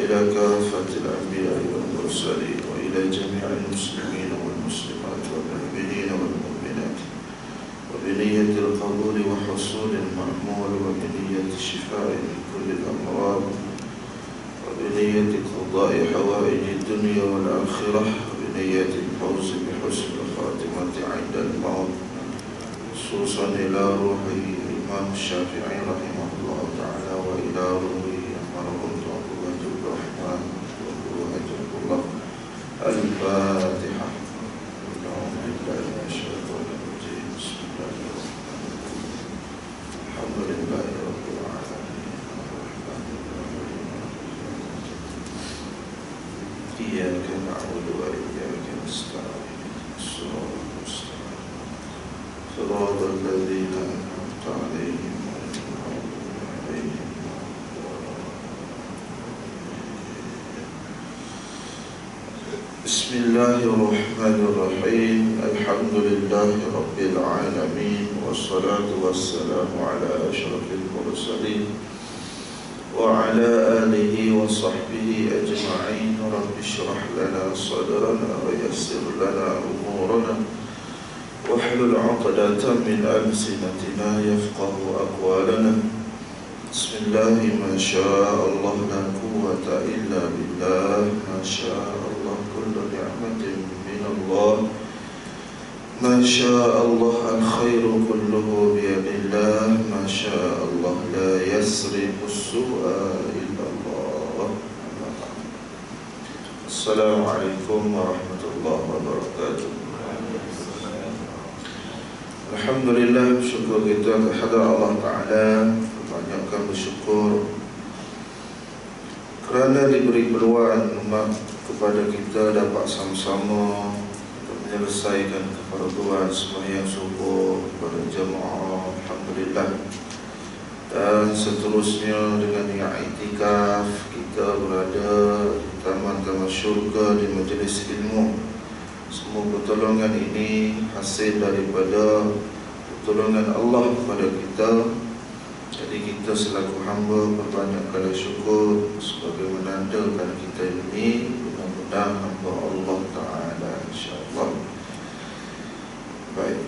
وإلى كافة الأنبياء والمرسلين وإلى جميع المسلمين والمسلمات والمؤمنين والمؤمنات وبنية القبول وحصول المأمول وبنية الشفاء من كل الأمراض وبنية قضاء حوائج الدنيا والآخرة وبنية الفوز بحسن الخاتمة عند الموت خصوصا إلى روح الإمام الشافعي رحمه الله تعالى وإلى روحه أمرهم الله الرحمن وأجل الله الفاتحة. أعوذ بالله من الشيطان الرجيم. بسم الله الرحمن الرحيم. الحمد لله رب العالمين الرحمن الرحيم إياك نعبد وإياك نستعين الصراط المستقيم صراط الذين أنعمت عليهم غير المغضوب عليهم ولا الضالين. بسم الله الرحمن الرحيم. الحمد لله رب العالمين والصلاة والسلام على أشرف المرسلين وعلى آله وصحبه أجمعين. رب اشرح لنا صدرنا ويسر لنا أمورنا واحلل عقدة من ألسنتنا يفقه أقوالنا. بسم الله ما شاء الله لا قوة إلا بالله. ما شاء الله كل نعمة من الله. ما شاء الله الخير كله بيد الله. ما شاء الله لا يسرق السوء إلا الله. السلام عليكم ورحمة الله وبركاته. Alhamdulillah, syukur kita kepada Allah Ta'ala. Banyakkan bersyukur kerana diberi peluang kepada kita dapat sama-sama untuk menyelesaikan kefarduan sembahyang subuh pada jemaah. Alhamdulillah. Dan seterusnya dengan yang iktikaf, kita berada di taman-taman syurga, di majlis ilmu. Semua pertolongan ini hasil daripada pertolongan Allah kepada kita. Jadi kita selaku hamba perbanyakkanlah syukur sebagai menandakan kita ini benar-benar hamba Allah Ta'ala, insyaAllah. Baik,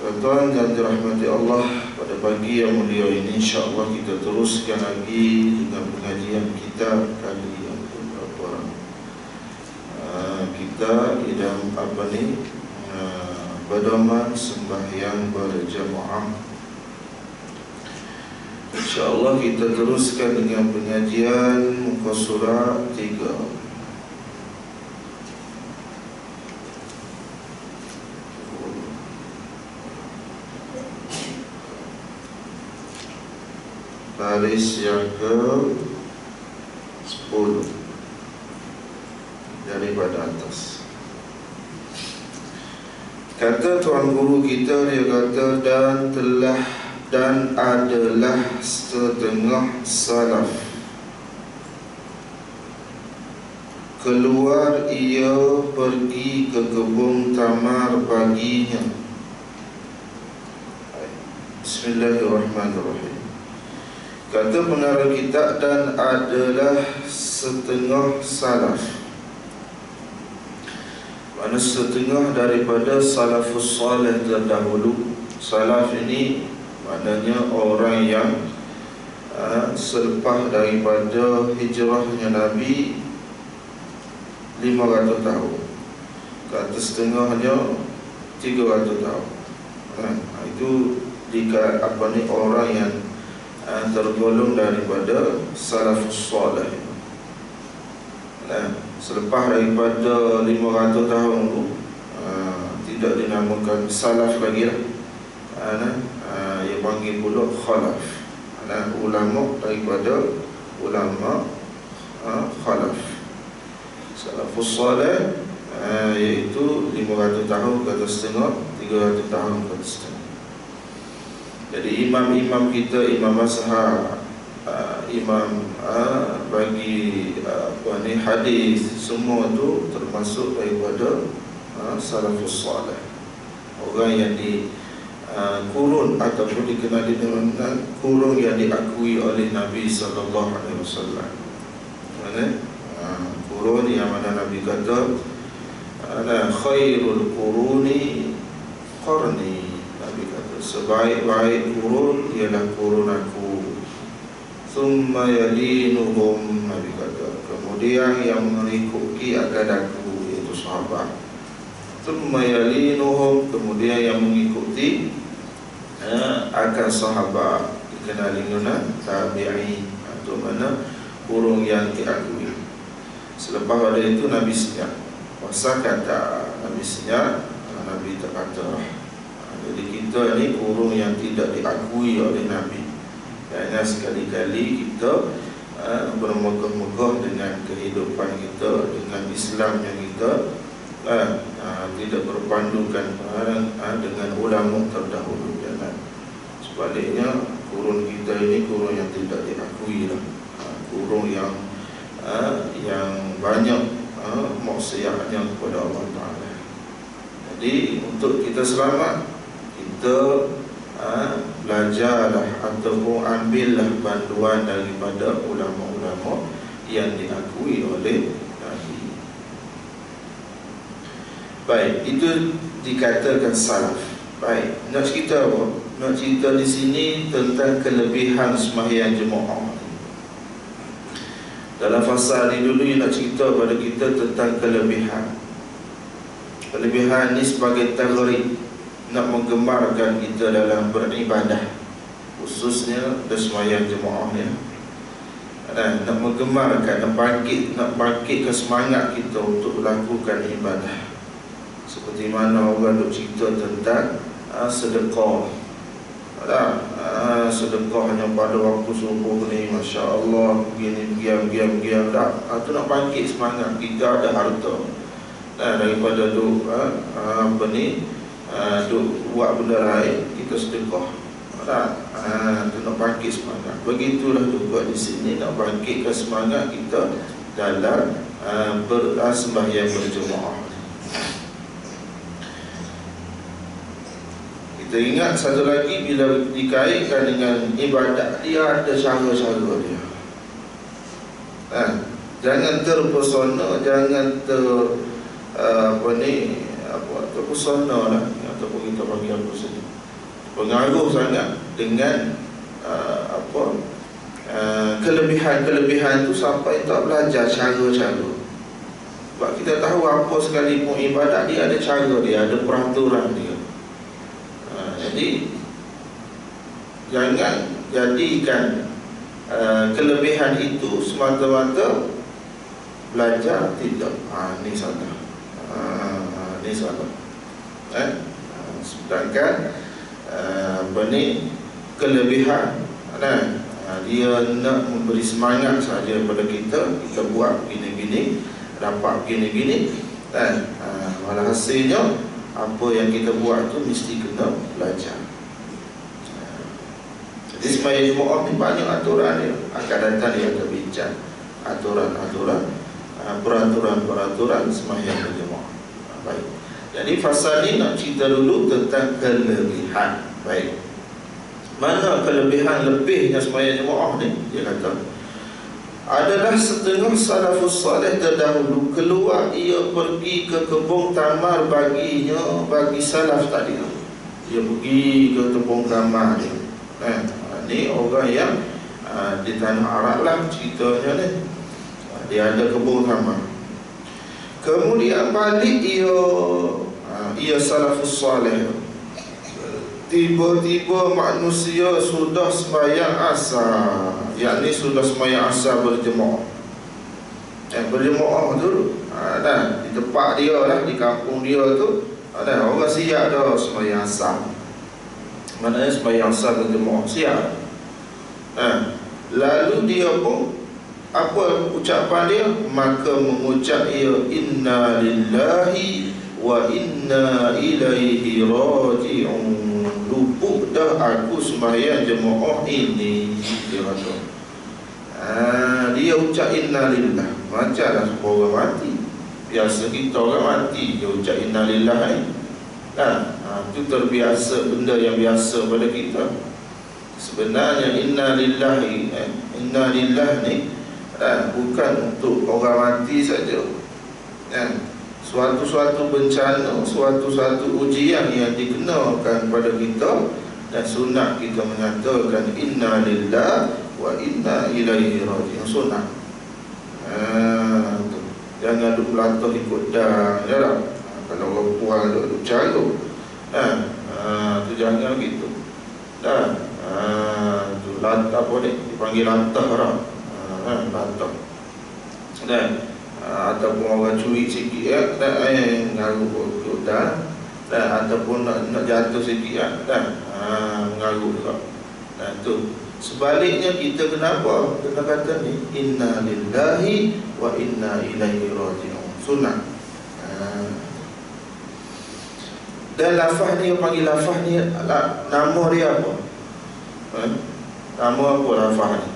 tuan-tuan dan dirahmati Allah, pada pagi yang mulia ini insyaAllah kita teruskan lagi dengan pengajian kita kali yang berapa. Kita dalam pedoman sembahyang berjamaah. InsyaAllah kita teruskan dengan pengajian muka surat 3. Baris yang ke 10 daripada atas. Kata tuan guru kita, dia kata, dan adalah setengah salaf keluar ia pergi ke kebun tamar paginya. Bismillahirrahmanirrahim. Kata pengarang kitab, dan adalah setengah salaf, mana setengah daripada salafus salih terdahulu. Salaf ini maknanya orang yang selepas daripada hijrahnya Nabi 500 tahun, kata setengahnya 300 tahun. Itu jika orang yang tergolong daripada salafus salih. Selepas daripada 500 tahun itu tidak dinamakan salaf lagi lah. Ia panggil pula khalaf. Ulama daripada ulama khalaf. Salafus salih iaitu 500 tahun kata setengah, 300 tahun kata setengah. Jadi imam-imam kita, imam mazhab, imam bagi hadis, semua tu termasuk daripada salafus salih. Orang yang di kurun ataupun dikenali dengan kurun yang diakui oleh Nabi sallallahu alaihi wasallam. Mana? Kurun yang mana Nabi kata khairul quruni qarni. Nabi kata sebaik-baik kurun ialah kurun aku. Thumma yalinuhum, Nabi kata kemudian yang mengikuti akan aku, iaitu sahabat. Thumma yalinuhum, kemudian yang mengikuti akan sahabat, dikenali dengan tabi'in, atau mana kurung yang diakui. Selepas pada itu Nabi senyap. Masa kata Nabi senyap, Nabi terkata, jadi kita ni kurung yang tidak diakui oleh Nabi. Kerana sekali-kali kita bermegah-megah dengan kehidupan kita, dengan Islam yang kita tidak berpandukan dengan ulama terdahulu. Jangan. Sebaliknya kurun kita ini kurun yang tidak diakui lah. Kurun yang banyak maksiatnya kepada Allah Ta'ala. Jadi untuk kita selamat, kita belajarlah ataupun ambillah bantuan daripada ulama-ulama yang diakui oleh Nabi. Baik, itu dikatakan salaf. Baik, nak cerita apa? Nak cerita di sini tentang kelebihan sembahyang jemaah. Dalam fasa ni dulu nak cerita pada kita tentang kelebihan. Kelebihan ni sebagai taghrib, nak menggemarkan kita dalam beribadah, khususnya sembahyang jemaah ni. Nak menggemarkan, nak bangkitkan semangat kita untuk melakukan ibadah. Seperti mana orang duk cerita tentang sedekah. Sedekahnya pada waktu subuh ni, Masya Allah, begini, giam tak. Itu nak bangkit semangat kita ada harta. Daripada duk duk buat benda lain, kita sedekah. Itu nak bangkit semangat. Begitulah juga di sini, nak bangkitkan semangat kita dalam sembahyang berjemaah. Kita ingat satu lagi, bila dikaitkan dengan ibadat, dia ada cara-cara dia. Jangan terpesona, jangan terpesona lah, ataupun kita bagi apa saja, pengaruh sangat dengan kelebihan-kelebihan tu sampai tak belajar cara-cara. Sebab kita tahu apa sekalipun ibadat dia ada cara dia, ada peraturan dia. Jadi jangan jadikan kelebihan itu semata-mata belajar, tidak. Ini salah. Ini salah. Sedangkan kelebihan, dia nak memberi semangat saja kepada kita. Kita buat gini-gini, dapat gini-gini, walhasilnya apa yang kita buat tu mesti kena belajar. Jadi sembahyang jemaah ni banyak aturan dia. Akan datang dia akan bincang aturan-aturan, peraturan-peraturan sembahyang berjemaah. Baik. Jadi fasa ni nak cerita dulu tentang kelebihan. Baik. Mana kelebihan lebihnya sembahyang jemaah ni? Dia kata adalah setengah salafus salih terdahulu keluar, ia pergi ke kebun tamar bagi salaf tadi. Dia pergi ke kebun tamar dia. Ni orang yang di tanah Arab lah ceritanya ni. Dia ada kebun tamar. Kemudian balik ia salafus salih. Tiba-tiba manusia sudah sembahyang asar, yakni sudah sembahyang asar berjemaah. Berjemaah tu di tempat dia lah, di kampung dia tu orang siap dah sembahyang asar. Maknanya sembahyang asar berjemaah siap. Lalu dia pun apa ucapan dia? Maka mengucap ia, inna lillahi wa inna ilaihi raji'un. Luput dah aku sembahyang jemaah ini, dia kata. Dia ucap inna lillah. Macamlah orang mati. Biasa kita orang mati, dia ucap inna lillah ni. Itu terbiasa, benda yang biasa pada kita. Sebenarnya inna lillah ni Bukan untuk orang mati saja. Suatu-suatu bencana, suatu-suatu ujian yang dikenakan pada kita, dan sunat kita menyatakan inna lillahi wa inna ilaihi raji'un. Sunat. Jangan duk melatuh ikut dah, ya tak? Kalau orang puan duk cara, tu jangan gitu. Tu latah apa ni? Dipanggil latah lah. Latah. Ataupun orang curi sikit ngaruh ikut dah. Ataupun nak jatuh sikit ngaruh juga. Tu. Sebaliknya kita kenapa? Kita kata ni inna lillahi wa inna ilaihi raji'un. Sunat. Dan lafaz ni, panggil lafaz ni, nama dia apa? Nama apa lafaz ni?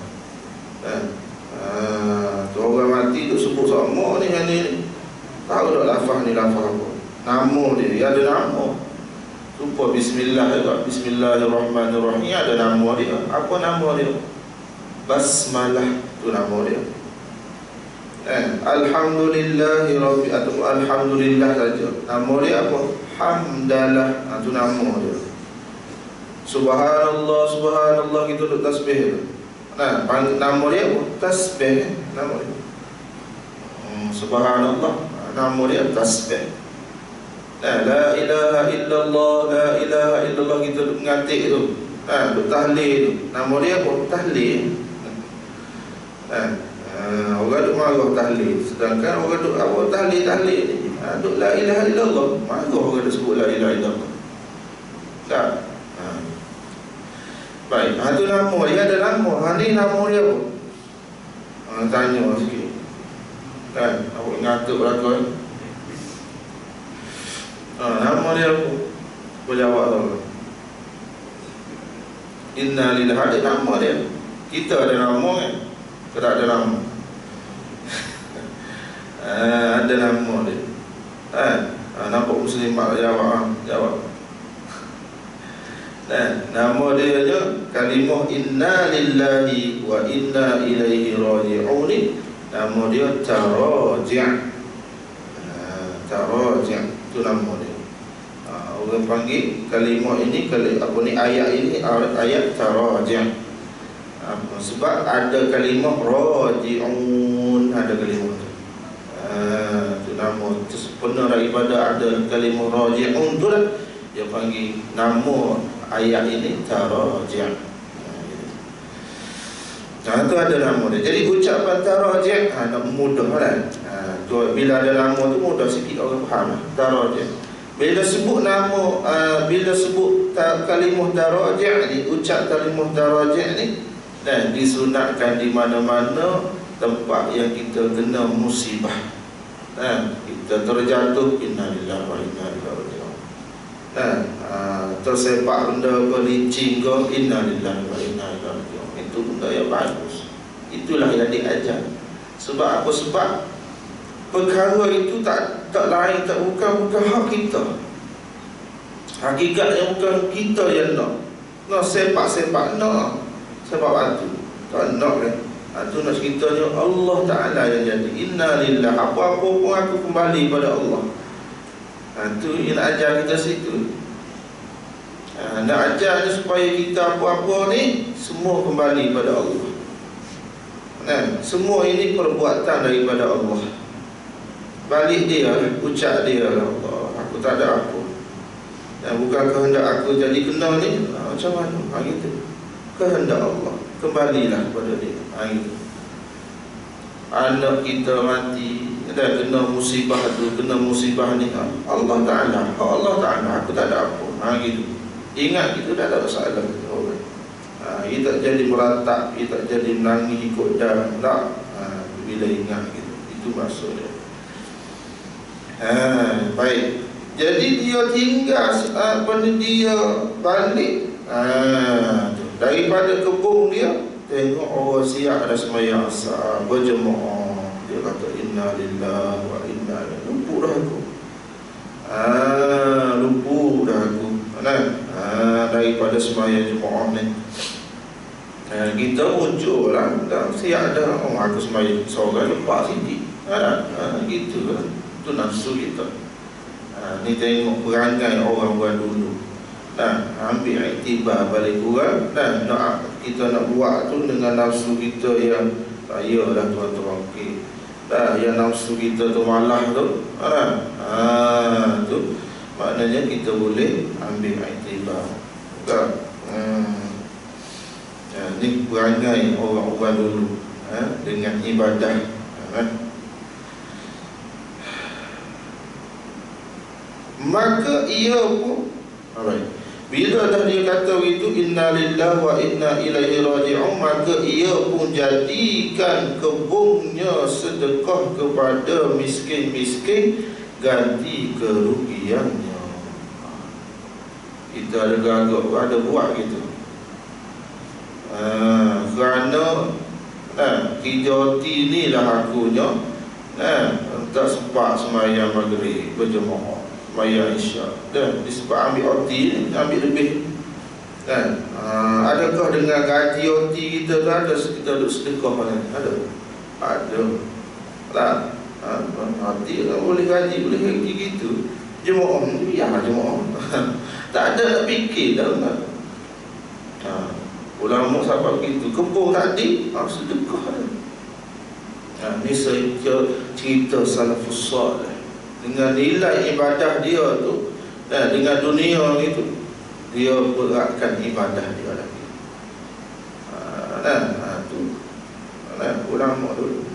Orang mati tu sebut sama ni yang ni. Tahu tak lafaz ni lafaz apa? Nama dia ada nama. Lupa bismillah juga. Bismillahirrahmanirrahim ada nama dia. Apa nama dia? Basmalah, tu nama dia. Alhamdulillahi rabbi, atau alhamdulillah saja. Nama dia apa? Hamdalah, tu nama dia. Subhanallah, subhanallah, kita duduk tasbih. Nama dia apa? Tasbih. Nama dia Subhanallah, nama dia tasbih. La ilaha illallah, la ilaha illallah, kita duduk ngatik tu, duduk tahlil tu. Nama dia apa? Tahlil. Orang duduk marah tahlil, sedangkan orang duduk apa? Tahlil ni duduk la ilaha illallah. Marah orang duduk sebut la ilaha illallah. Tak? Baik, tu nama dia, ada nama. Ni nama dia apa? Tanya sikit. Apa ngatuk belakang? Nama dia apa? Kau jawab tu. Inna lillahi, ada nama dia. Kita ada nama kan? Kita ada nama. Ada nama dia. Nampak muslimat jawab. Nama dia je kalimah inna lillahi wa inna ilaihi raji'un. Nama dia taraji'. Taraji', itu nama dia. Orang panggil kalimah ini, ayat ini ayat taraji'. Sebab ada kalimah raji'un, ada kalimah tu. Itu nama tu sepenuh daripada ada kalimah raji'un tu lah. Dia panggil nama ayat ini taraji'. Tu ada nama dia. Jadi ucapan taraji' nak mudah kan. Bila ada nama tu mudah sikit orang faham lah. Taraji'. Bila sebut nama, bila sebut kalimah taraji' ni, ucap kalimah taraji' ni, dan disunatkan di mana-mana tempat yang kita kena musibah. Kita terjatuh, innalillahi wa inna ilaihi raji'un. Tersepak benda berlicin ke, innalillahi wa inna ilaihi raji'un. Itu benda yang bagus. Itulah yang diajar. Sebab apa? Sebab perkara itu tak lain, bukan hak kita. Hakikatnya bukan kita yang nak sepak nak sebab batu. Tak nak kan. Itu nak ceritanya Allah Ta'ala yang jadi. Inna lillahi, apa-apa pun aku kembali pada Allah. Itu yang nak ajar kita situ. Nak ajarnya supaya kita apa-apa ni semua kembali pada Allah. Semua ini perbuatan daripada Allah. Balik dia, ucap dia, Allah, aku tak ada apa. Dan bukan kehendak aku jadi kena ni. Macam mana? Gitu. Kehendak Allah, kembalilah kepada dia. Gitu. Anak kita mati, dan kena musibah tu, kena musibah ni, Allah Ta'ala, Allah Ta'ala, aku tak ada apa. Gitu. Ingat kita dah ada masalah. Kita tak jadi meratap, kita tak jadi menangis ikut dalam. Tak. Bila ingat gitu. Itu maksudnya. Baik. Jadi dia tinggal dia balik daripada kebun dia, tengok orang siap ada sembahyang asar berjemaah. Dia kata inna lillahi wa inna ilaihi. Lumpuh dah aku. Lumpuh dah aku. Daripada sembahyang jemaah ni. Kita muncul lah, siap dah, aku sembahyang seorang lepas sikit. Gitu lah. Itu nafsu kita. Ni tengok perangai orang-orang dulu. Ambil iktibar balik kurang. Kita nak buat tu dengan nafsu kita yang yalah tuan-tuan, okey. Yang nafsu kita tu malah tu. Tu maknanya kita boleh ambil iktibar. Ni perangai orang-orang dulu dengan ibadah. Maka ia pun bila dah dia kata itu inna lillahi wa inna ilaihi raji'un, maka ia pun jadikan kebunnya sedekah kepada miskin-miskin ganti kerugiannya. Kita ada gagak, ada buat gitu. Kerana hijauti ni lah akunya tak sempat semayang maghrib berjemaah, semayang isyak, dan disebab ambil OT ni, ambil lebih. Adakah dengan gaji OT kita tu ada kita duduk sedekah mana? Ada tak? Hati tak boleh gaji, boleh gaji gitu. Jemaah ni biar jemaah. Tak ada nak fikir dah kan. Ulama sahabat begitu, kebun tadi sedekah dah. Ni cerita salafus salih. Dengan nilai ibadah dia tu, dengan dunia itu, dia beratkan ibadah dia lagi. Tu ulama dulu,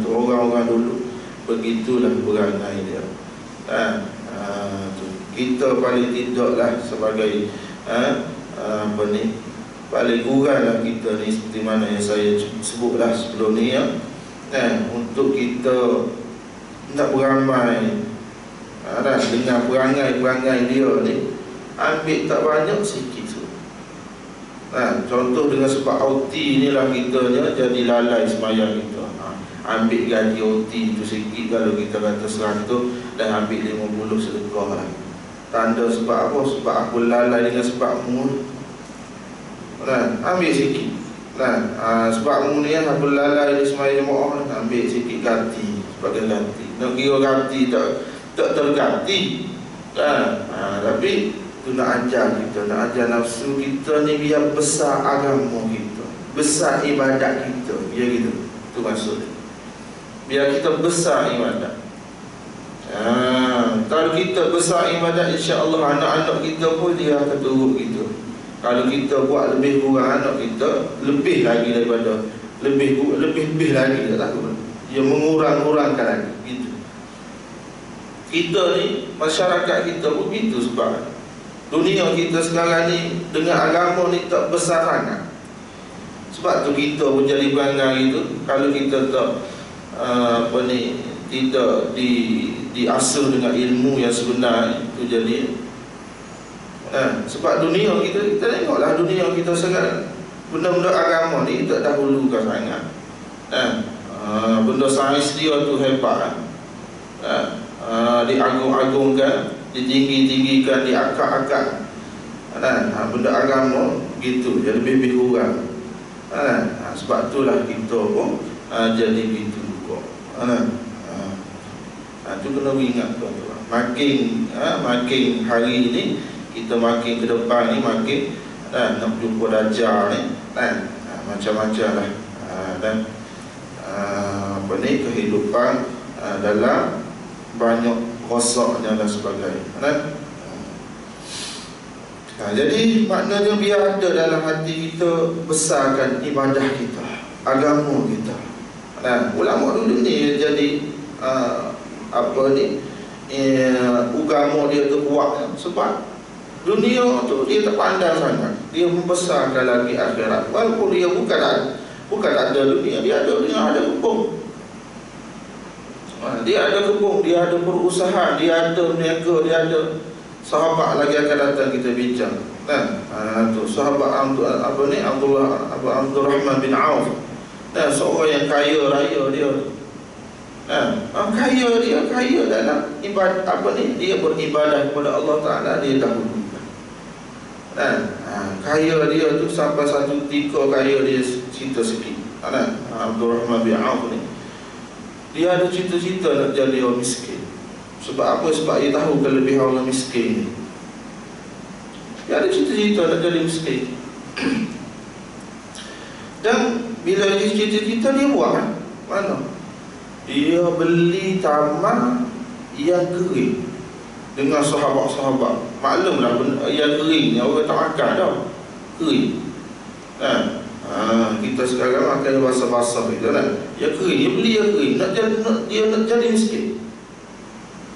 tu orang-orang dulu, begitulah perangai dia. Tu kita paling tidaklah sebagai paling kurang lah kita ni, seperti mana yang saya sebutlah sebelum ni untuk kita nak beramai dengan perangai-perangai dia ni, ambil tak banyak, sikit tu. Contoh dengan sebab OT ni lah kita jadi lalai semayang kita. Ambil gaji OT tu sikit, kalau kita kata 100 dan ambil 50 sedekah lah. Tanda sebab apa? Sebab aku lalai dengan sebabmu. Ambil sikit. Sebabmu ni aku lalai di semayang jemaah, ambil sikit ganti sebagai ganti. Nak kira ganti tak terganti. Tapi tu nak ajar kita, nak ajar nafsu kita ni biar besar agama kita, besar ibadat kita, biar gitu. Tu maksudnya. Biar kita besar ibadat. Kalau kita besar ibadat, insya-Allah anak-anak kita pun dia akan turut kita. Kalau kita buat lebih kurang, anak kita lebih lagi daripada lebih lagi, dia takut. Dia mengurang-urangkan lagi gitu. Kita ni, masyarakat kita pun gitu, sebab dunia kita sekarang ni dengan agama ni tak besar sangat. Sebab tu kita pun jadi perangai itu. Kalau kita tak tidak diasuh dengan ilmu yang sebenar, itu jadi sebab dunia kita tengoklah dunia kita sekarang, benda-benda agama ni tak dahulukan sangat. Benda sains dia tu hebat, diagung-agungkan, ditinggi-tinggikan, diakak-akak. Benda agama gitu, jadi lebih kurang. Sebab itulah kita pun jadi gitu juga. Itu kena ingat tuan-tuan. Makin hari ini, kita makin ke depan ni, makin nak jumpa Dajjal ni, macam-macam lah. Dan kehidupan dalam banyak rosaknya dan sebagainya. Jadi maknanya biar ada dalam hati kita, besarkan ibadah kita, agama kita. Ulama dulu ni jadi agama dia tu kuat, sebab dunia tu dia tak pandang sangat. Dia membesarkan lagi akhirat. Walaupun dia bukan ada dunia, dia ada kebun. Dia ada kebun, dia ada perusahaan, dia ada niaga, dia ada. Sahabat lagi akan datang kita bincang. Tu sahabat Abdurrahman bin Auf. Seorang yang kaya raya dia. Kaya dalam ibadah dia beribadah kepada Allah Taala, dia dahulukan. Kaya dia tu sampai satu ketika kaya dia cerita sikit. Abdul Rahman bin Auf ni, dia ada cita-cita nak jadi orang miskin. Sebab apa? Sebab dia tahu kelebihan orang miskin ni. Dia ada cita-cita nak jadi miskin. Dan bila dia cita-cita, dia buat kan? Mana? Dia beli taman yang kering dengan sahabat-sahabat. Maklumlah yang kering ni orang tak makan dah. Kering. Kita sekarang makan yang basah-basah gitu kan. Yang kering, dia beli yang kering. Dia nak jadi miskin.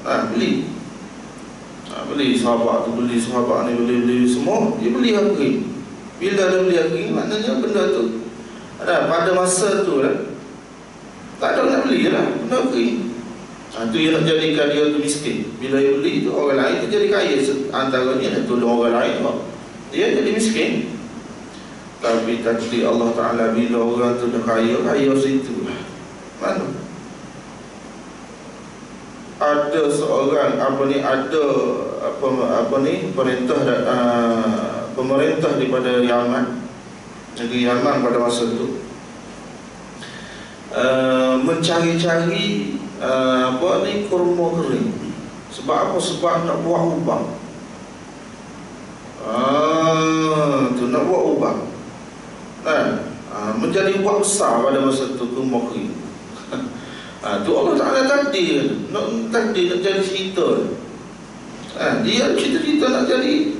Beli. Beli sahabat tu, beli sahabat ni, beli semua. Dia beli yang kering. Bila dia beli yang kering, maknanya benda tu pada masa tu tak ada nak beli lah, benda kering. Tu yang nak jadikan dia tu miskin. Bila dia beli tu, orang lain tu jadi kaya. Antaranya nak tolong orang lain, dia jadi miskin. Tapi takdir Allah Ta'ala, bila orang tu dah kaya, kaya situ lah. Mana? Ada seorang pemerintah daripada Yaman, negeri Yaman pada masa tu, mencari-cari kurma kering. Sebab apa? Sebab nak buat ubang. Tu nak buat ubang. Menjadi ubang besar pada masa tu kurma kering. Tu Allah Ta'ala takdir nak jadi cerita. Dia cita-cita nak jadi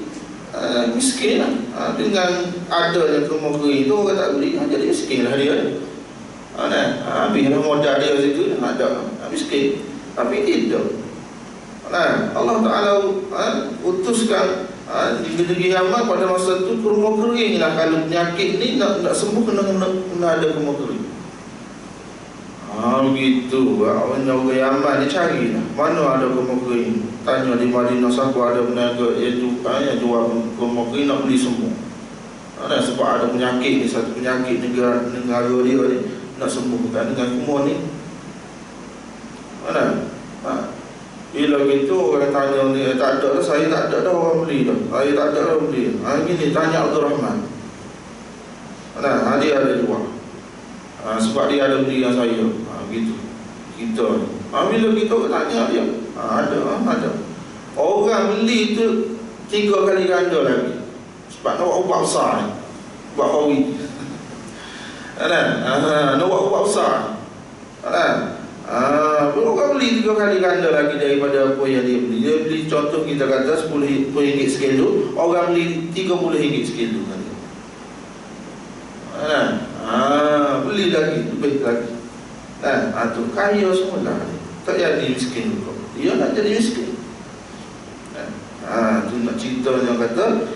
miskin lah. Dengan adanya kurma kering tu, orang tak beli, jadi miskin lah dia. Habislah modal dia situ, ada miskin. Tapi tidak. Allah Ta'ala utuskan di negeri Yaman pada masa tu kurma kering lah. Kalau penyakit ni nak sembuh, kena ada kurma kering. Begitu. Orang Yaman dia cari lah, mana ada kurma kering. Tanya di Madinah, siapa ada peniaga yang jual kurma kering, nak beli semua. Sebab ada penyakit ni, satu penyakit negara dia ni nak sembuhkan dengan kurma ni. Bila gitu orang tanya ni, tak ada dah, saya tak ada dah orang beli dah, saya tak ada dah beli. Gini, tanya Abdul Rahman. Dia ada jual. Sebab dia ada beli yang saya. Gitu. Kita. Bila kita tanya dia, ada. Orang beli tu 3 kali ganda lagi. Sebab nak buat ubah besar ni. Buat kawi. Nak buat ubah besar. Orang beli 3 kali ganda lagi daripada apa yang dia beli. Dia beli, contoh kita kata RM10 sekilo, orang beli RM30 sekilo. Beli lagi, lebih lagi. Tu kaya semula. Tak jadi miskin kau. Dia nak jadi miskin. Tu nak cerita yang kata,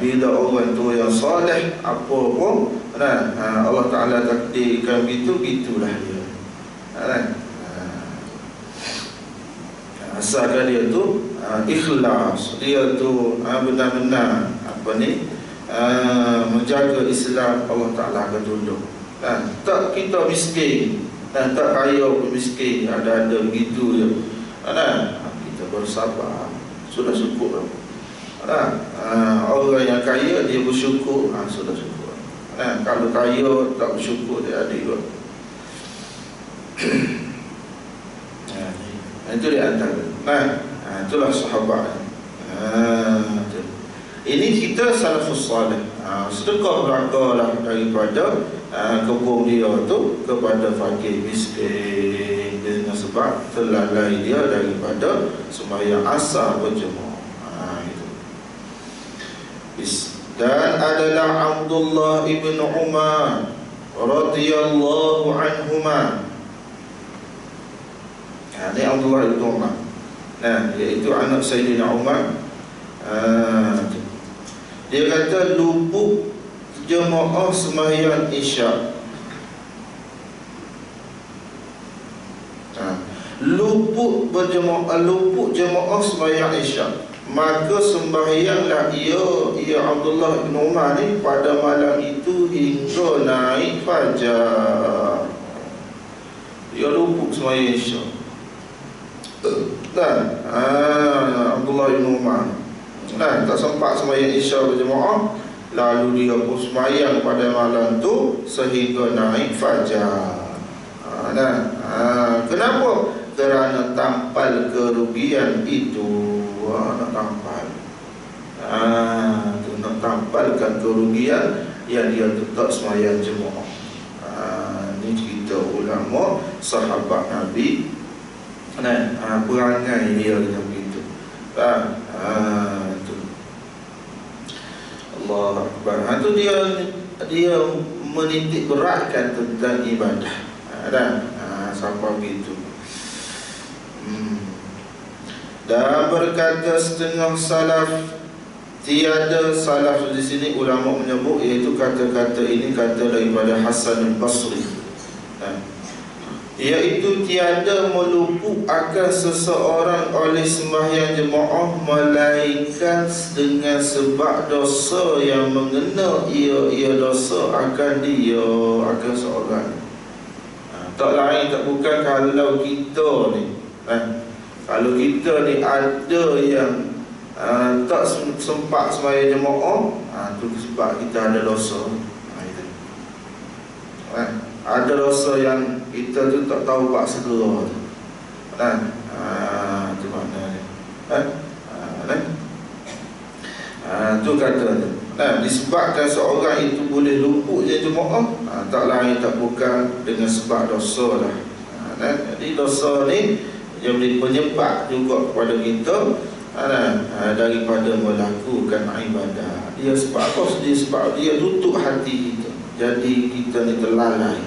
bila orang tu yang soleh, apa pun Allah Ta'ala takdirkan gitulah dia. Asalkan dia tu ikhlas, dia tu benar-benar menjaga Islam, Allah Ta'ala akan tolong. Tak kita miskin, tak kaya pun miskin, ada begitu je. Kita bersabar, sudah syukur. Orang yang kaya dia bersyukur, sudah syukur. Kalau kaya tak bersyukur, dia ada juga. Itu di antara. Itulah sahabat. Ini kita salafus salih. Sedekah berakalah daripada kebun dia tu kepada fakir miskin, dengan sebab terlalai dia daripada sembahyang asar berjemaah. Dan adalah Abdullah ibn Umar radhiyallahu anhuma. Ini Abdullah ibn Umar, iaitu anak Sayyidina Umar. Dia kata luput jemaah sembahyang Isyak. Luput jemaah sembahyang Isyak, maka sembahyanglah ia Abdullah bin Umar ni pada malam itu hingga naik fajar. Dia luput sembahyang Isyak. Abdullah bin Umar tak sempat sembahyang Isyak berjemaah, lalu dia pun sembahyang pada malam tu sehingga naik fajar. Kenapa? Kerana tampal kerugian itu. Nak tampal, nak tampalkan kerugian yang dia tetap sembahyang jemaah. Ini cerita ulama sahabat Nabi. Perangai dia macam itu. Tu. Allah Akbar. Itu dia menitik beratkan tentang ibadah. Sampai begitu. Dan berkata setengah salaf, tiada salaf di sini ulama menyebut, iaitu kata-kata ini kata daripada Hasan al-Basri, iaitu tiada meluput akan seseorang oleh sembahyang jemaah melainkan dengan sebab dosa yang mengena ia dosa akan dia, akan seorang. Tak lain tak bukan kalau kita ni, kalau kita ni ada yang tak sempat sembahyang jemaah, tu sebab kita ada dosa. Ada dosa yang kita tu tak tahu buat segera tu. Tu maknanya. Tu kata tu. Disebabkan seorang itu boleh luput je jemaah, tak lain tak bukan dengan sebab dosa lah. Jadi dosa ni yang boleh penyebab juga kepada kita daripada melakukan ibadah. Dia sebab apa? Sebab dia tutup hati kita, jadi kita ni terlalai.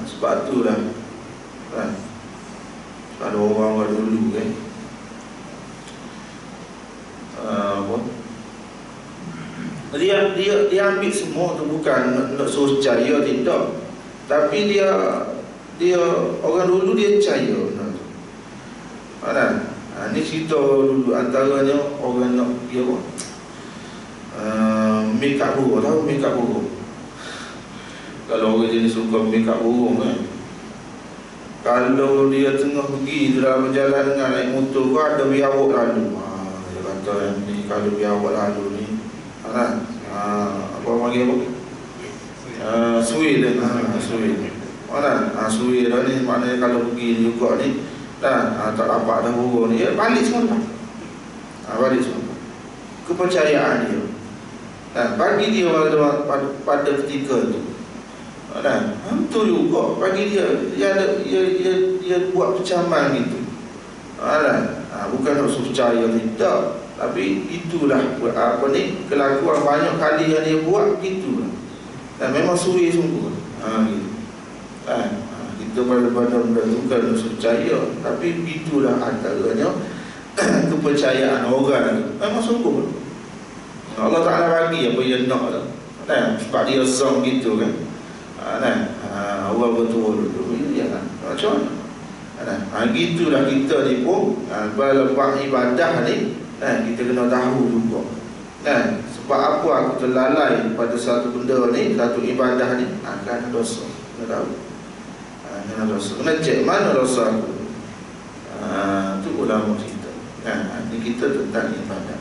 Sebab tu lah. Ada orang dulu dia ambil semua tu, bukan nak suruh percaya, tidak. Tapi dia orang dulu dia percaya. Ni cerita dulu, antaranya orang nak dia apa? Make-up burung. Tahu make-up burung? Kalau orang jenis suka make-up burung kalau dia tengah pergi dalam berjalan dengan naik motor, ada biawak lalu. Dia kata ni kalau biawak lalu ni apa panggil apa? Suwi dia. Suwi dah ni, maknanya kalau pergi juga ni tak dapat dah burung ni, balik semua. Balik semua. Kepercayaan dia. Bagi dia pada ketika tu. Itu juga bagi dia buat kecaman gitu. Bukan nak percaya, tidak. Tapi itulah apa ni, kelakuan banyak kali yang dia buat gitulah. Memang suwi sungguh. Gitu. Kita pada benda tu bukan nak percaya, tapi itulah antaranya kepercayaan orang. Memang sungguh. Allah Ta'ala bagi apa yang nak tu. Sebab dia zong gitu kan. Orang betul ya kan. Macam mana? Gitulah kita ni pun lepas ibadah ni kita kena tahu juga. Sebab apa aku terlalai pada satu benda ni, satu ibadah ni, akan dosa. Kena tahu. Kena dosa. Kena cek mana dosa aku. Itu ulama kita. Ini kita tentang ibadah.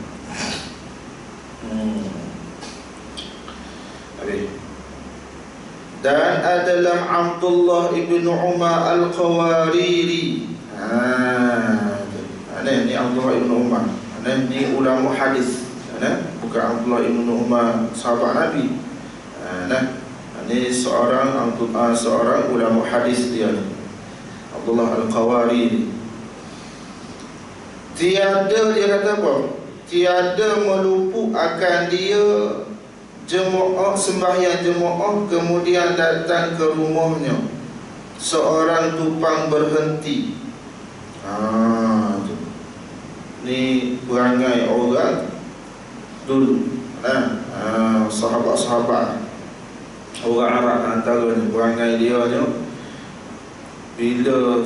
Dan adalah Abdullah ibn Umar al-Qawariri. Ini Abdullah ibn Umar. Ini ulama hadis. Bukan Abdullah ibn Umar sahabat Nabi. Ini seorang ulama hadis dia. Abdullah al-Qawariri. Tiada, dia kata apa? Tiada meluput akan dia jemaah, sembahyang jemaah, kemudian datang ke rumahnya seorang tupang berhenti. Ni perangai orang dulu. Sahabat-sahabat orang Arab antaranya, perangai dia ni, bila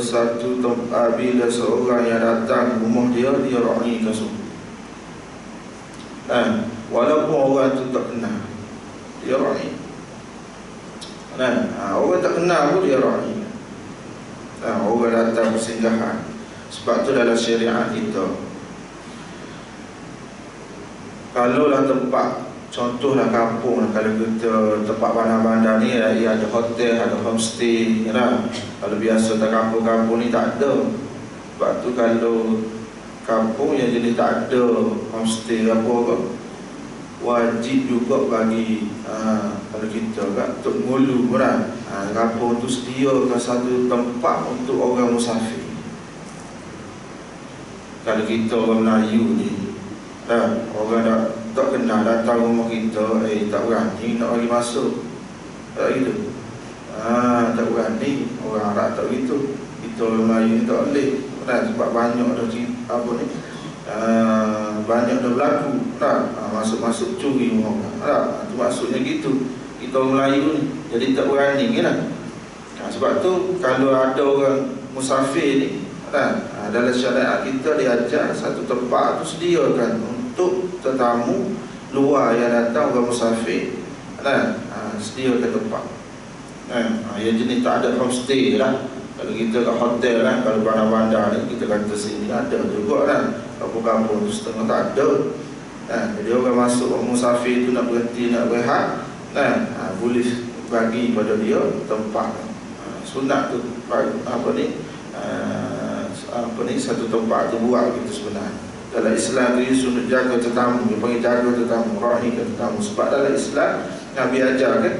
bila seorang yang datang ke rumah dia raihkan semua. Walaupun orang tu tak kenal, dia raih. Orang tak kenal pun dia raih. Orang datang bersinggahan. Sebab tu dalam syariat kita Kalau lah tempat, contohlah kampung lah, kalau kita tempat bandar-bandar ni ia ada hotel, ada homestay kan? Kalau biasa tak kampung-kampung ni tak ada. Sebab tu kalau kampung yang jenis tak ada homestay apa ke, wajib juga bagi kalau kita kat Tok Ngulu kan, kampung tu sediakan satu tempat untuk orang musafir. Kalau kita orang Melayu ni, orang tak kenal datang rumah kita, tak berani nak bagi masuk, tak gitu. Tak berani. Orang Arab tak gitu. Kita orang Melayu ni tak boleh, sebab banyak dah apa ni, banyak dah berlaku, masuk-masuk curi rumah orang. Tu maksudnya gitu. Kita orang Melayu ni jadi tak berani kan. Sebab tu kalau ada orang musafir ni, dalam syariat kita diajar satu tempat tu sediakan untuk tetamu luar yang datang, orang musafir, sediakan tempat. Yang jenis tak ada homestay lah. Kalau kita kat hotel kan, kalau bandar-bandar ni kita kata sini ada juga kan. Kampung-kampung tu setengah tak ada. Jadi orang masuk, orang musafir tu nak berhenti, nak berehat, boleh bagi pada dia tempat. Sunat tu satu tempat tu buat gitu sebenarnya. Dalam Islam tu sunat jaga tetamu, dia panggil jaga tetamu, rahim tetamu. Sebab dalam Islam Nabi ajar kan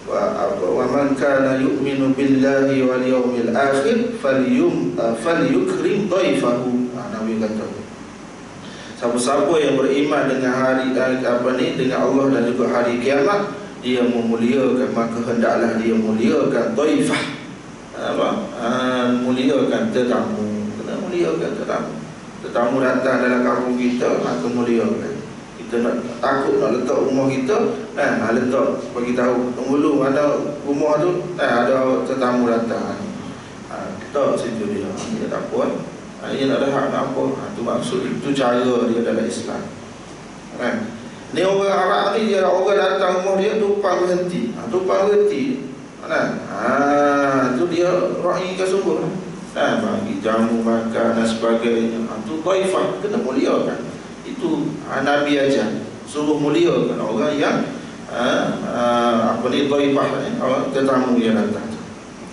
wa man kana yu'minu billahi wal yawmil akhir falyukrim dhaifahu. Nabi kata, siapa-siapa yang beriman dengan hari dengan Allah dan juga hari kiamat, dia memuliakan, maka hendaklah dia muliakan dhaifah. Muliakan tetamu. Kena muliakan tetamu. Tetamu datang dalam kampung kita, maka muliakan. Kita nak takut nak letak rumah kita, letak bagi tahu dulu ada rumah tu, ada tetamu datang. Tak situ dia. Dia tak apa. Dia nak rehat nak apa. Tu maksud, itu cara dia dalam Islam. Ni orang Arab ni, dia orang datang rumah dia, tumpang berhenti. Tumpang berhenti. Tu dia rahimkan sungguh. Bagi jamu makan dan sebagainya. Tu dhaifah, kena muliakan. Itu Nabi ajar, suruh muliakan orang yang dhaifah, orang tetamu yang datang.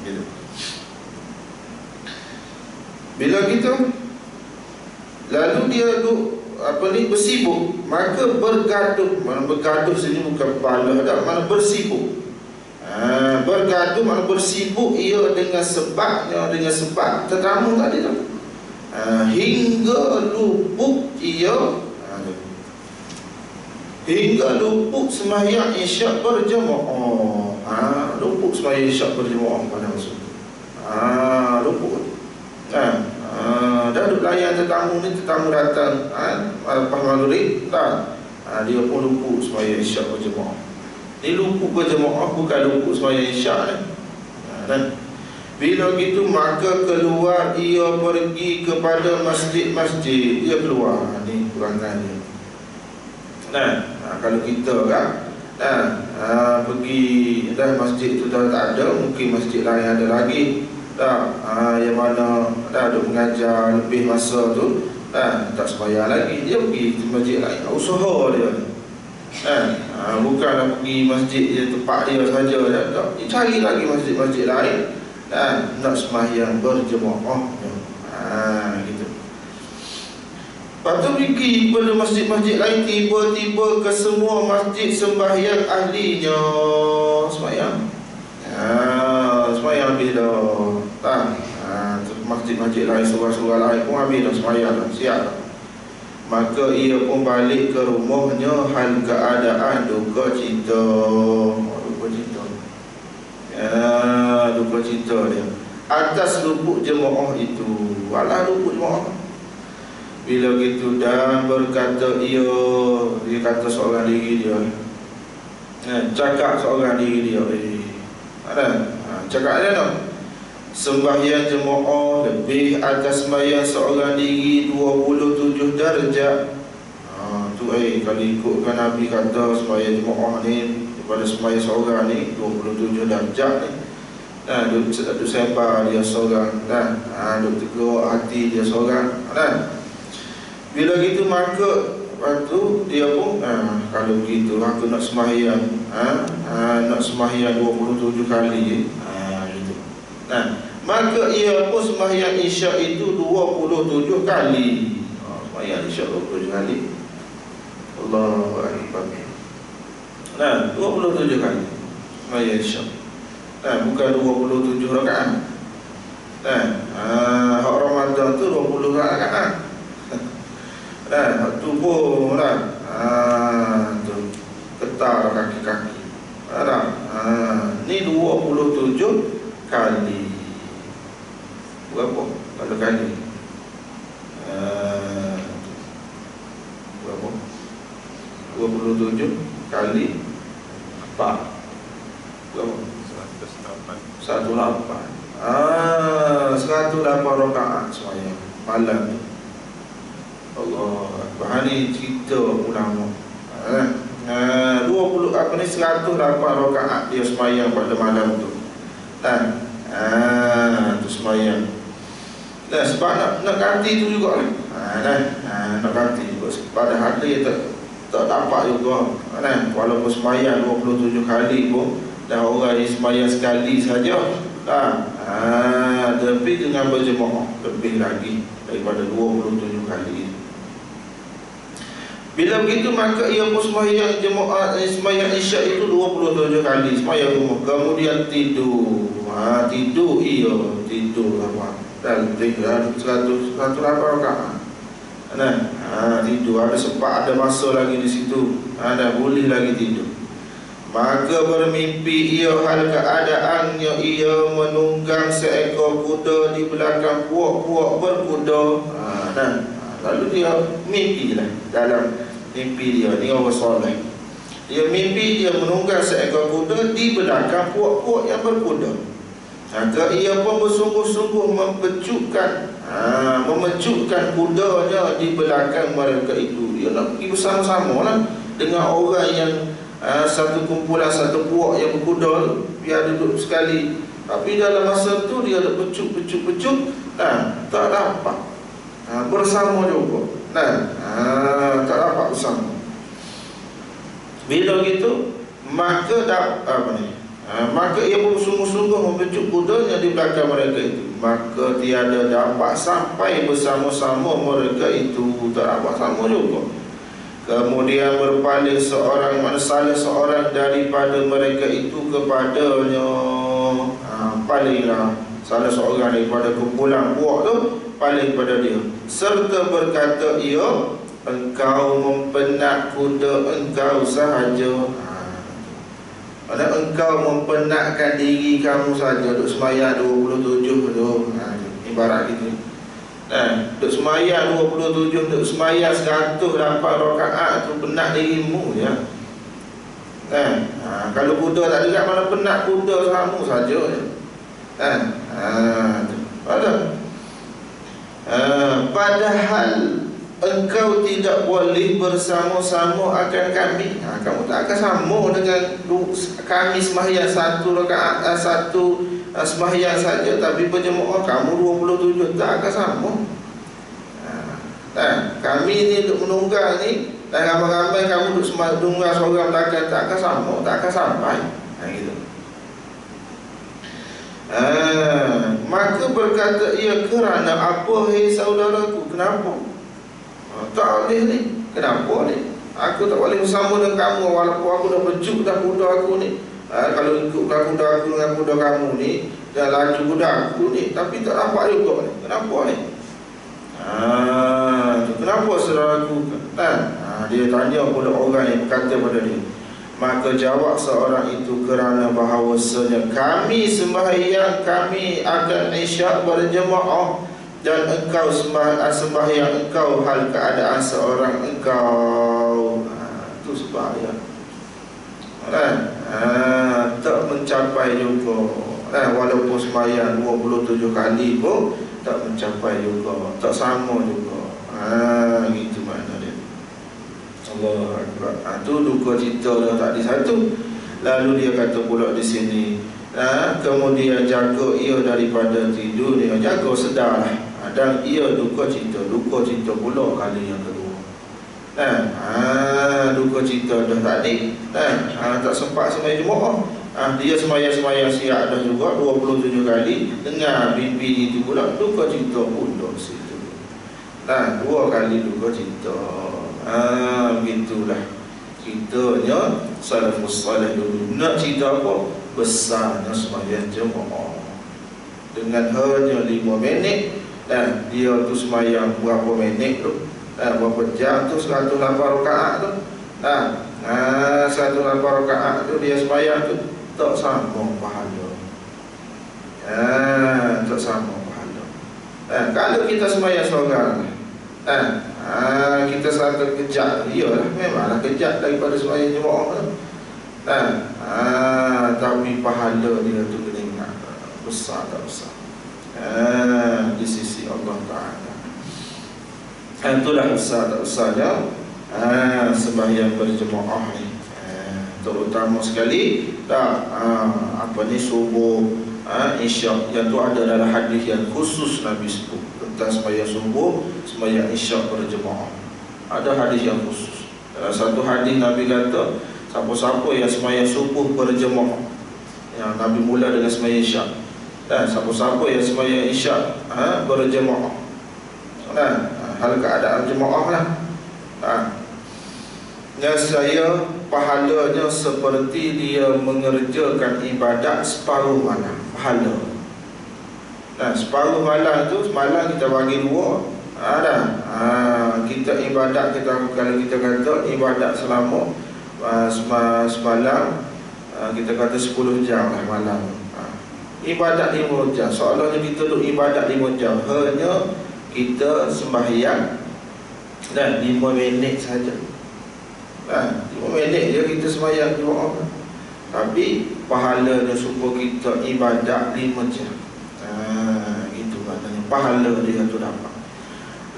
Gitu. Bila kita lalu dia bersibuk, maka bergaduh. Mana bergaduh sini bukan bala dah, mana bersibuk. Bergaduh mana bersibuk ia dengan sebabnya, dengan sebab tetamu tadi tu. Hingga luput ia, hingga luput sembahyang isyak berjemaah. Luput sembahyang isyak berjemaah pada masa itu. Luput. Dah duk layan tetamu ni, tetamu datang lepas maghrib, dia pun luput sembahyang isyak berjemaah. Ni luput berjemaah bukan luput sembahyang isyak ni. Bila gitu maka keluar ia pergi kepada masjid-masjid. Dia keluar. Ni kurangan dia. Kalau kita kan pergi dah masjid tu dah tak ada, mungkin masjid lain ada lagi. Yang mana ada mengajar lebih masa tu, tak sembahyang lagi, dia pergi masjid lain. Usaha dia. Bukanlah pergi masjid dia, tempat dia saja. Dia cari lagi masjid-masjid lain, nak sembahyang berjemaah. Gitu. Lepas tu pergi pada masjid-masjid lain, tiba-tiba ke semua masjid sembahyang ahlinya. Sembahyang sembahyang habis dah. Masjid-masjid lain, surah-surah lain pun habis dah sembahyang dah, siap dah. Maka ia pun balik ke rumahnya hal keadaan duka cita. Duka cita. Duka cita dia atas luput jemaah itu. Walah luput jemaah. Bila gitu dan berkata dia kata seorang diri dia, cakap seorang diri dia, cakap dia no, sembahyang jemaah lebih atas sembahyang seorang diri 27 darjat. Tu kalau ikutkan Nabi kata sembahyang jemaah ni daripada sembahyang seorang ni 27 darjat ni. Duk sembah dia seorang, duk tegur hati dia seorang. Bila gitu maka Lepas tu dia pun kalau begitu aku nak sembahyang nak sembahyang 27 kali gitu. Maka ia pun sembahyang Isyak itu 27 kali. Sembahyang Isyak 27 kali. Allahu Akbar. 27 kali sembahyang Isyak. Bukan 27 rakaat. Hak Ramadan tu 20 rakaat. Tu pun tu ketar kaki-kaki. Ni 27 kali. Berapa kalau kali? Berapa? 27 kali 4. Berapa? 108. 108 rakaat semuanya malam ni. Allah Akbar. Ni cerita ulama. 108 rakaat dia sembahyang pada malam tu. Tu sembahyang. Sebab nak ganti tu juga nak ganti juga. Padahal dia tak dapat juga walaupun sembahyang 27 kali pun dah orang ni sembahyang sekali saja. Tapi dengan berjemaah lebih lagi daripada 27 kali. Bila begitu maka ia pun sembahyang jemaah sembahyang Isyak itu 27 kali sembahyang rumah. Kemudian tidur. Tidur apa? Dan 108 rakaat. Tidur. Ada sempat ada masa lagi di situ. Boleh lagi tidur. Maka bermimpi ia hal keadaannya ia menunggang seekor kuda di belakang puak-puak berkuda. Lalu dia mimpi lah dalam mimpi dia. Ni orang soleh. Dia mimpi dia menunggang seekor kuda di belakang puak-puak yang berkuda. Maka ia pun bersungguh-sungguh memejukkan kudanya di belakang mereka itu. Dia nak pergi bersama-sama lah dengan orang yang satu kumpulan, satu puak yang berkuda, biar duduk sekali. Tapi dalam masa tu dia ada pecut, tak dapat bersama juga. Tak dapat bersama. Bila gitu maka maka ia pun sungguh-sungguh mempecut kudanya di belakang mereka itu. Maka tiada dapat sampai bersama-sama mereka itu. Tak dapat sama juga. Kemudian berpaling salah seorang daripada mereka itu kepadanya. Palinglah salah seorang daripada kumpulan puak tu, paling pada dia. Serta berkata ia, engkau mempenak kuda engkau sahaja. Engkau mempenatkan diri kamu saja. Duk sembahyang 27 tu. Ibarat gitu. Duk sembahyang 27, duk sembahyang 108 rakaat tu penat dirimu je. Kalau kuda tak dekat mana penat kuda kamu saja je. Padahal engkau tidak boleh bersama-sama akan kami. Kamu tak akan sama dengan kami sembahyang 1 rakaat, 1 sembahyang saja. Tapi berjemaah kamu 27 tak akan sama. Kami ni duduk menunggang ni, dan ramai-ramai kamu duduk menunggang seorang belakang, tak akan sama, tak akan sampai. Gitu. Maka berkata ia, kerana apa hei saudaraku? Kenapa? Tak boleh ni. Kenapa ni? Aku tak boleh bersama dengan kamu walaupun aku dah pecut dah kuda aku ni. Kalau ikutlah kuda aku dengan kuda kamu ni, dah laju kuda aku ni, tapi tak dapat juga ni. Kenapa ni? Kenapa saudaraku? Dia tanya kepada orang yang berkata pada dia. Maka jawab seorang itu, kerana bahawasanya kami sembahyang, kami akan Isyak berjemaah, dan engkau sembahyang engkau hal keadaan seorang engkau. Itu sembahyang tak mencapai juga. Walaupun sembahyang 27 kali pun tak mencapai juga, tak sama juga. Gitu makna dia. Allah Akbar. Itu duka cita dah tadi satu. Lalu dia kata pula di sini, kemudian jaga ia daripada tidur dia, jaga sedarlah. Dan ia duka cita pula kali yang kedua. Duka cita dah tadi. Tak sempat sembahyang Jumaat. Dia sembahyang siap dah juga 27 kali. Dengar bibi itu pula duka cita pula situ. 2 kali duka cita. Begitulah ceritanya salafus salih dulu. Nak cerita apa? Besarnya sembahyang Jumaat. Dengan hanya 5 minit, dia tu sembahyang berapa minit tu? Berapa jam tu? 108 rakaat tu. 108 rakaat tu dia sembahyang tu tak sama pahala. Tak sama pahala. Kalau kita sembahyang seorang, kita satu kejap, iyalah memanglah kejap daripada sembahyang Jumaat tu. Tapi pahala dia tu kena ingat besar tak besar di sisi Allah Ta'ala. Itulah besar tak besarnya sembahyang berjemaah ni. Terutama sekali subuh, isyak. Yang tu ada dalam hadis yang khusus Nabi sebut tentang sembahyang subuh, sembahyang isyak berjemaah. Ada hadis yang khusus. Dalam satu hadis Nabi kata, siapa-siapa yang sembahyang subuh berjemaah, yang Nabi mula dengan sembahyang isyak, dan siapa-siapa yang sembahyang isyak berjemaah, hal keadaan jemaah lah, saya pahalanya seperti dia mengerjakan ibadat separuh malam. Pahala. Separuh malam tu, semalam kita bagi 2. Kita ibadat, kalau kita kata ibadat selama semalam, kita kata 10 jam lah malam. Ibadat 5 jam. Soalnya kita duduk ibadat 5 jam, hanya kita sembahyang 5 minit saja. 5 minit je kita sembahyang Jumaat. Tapi pahalanya supaya kita ibadat 5 jam. Itu katanya pahala dia tu dapat.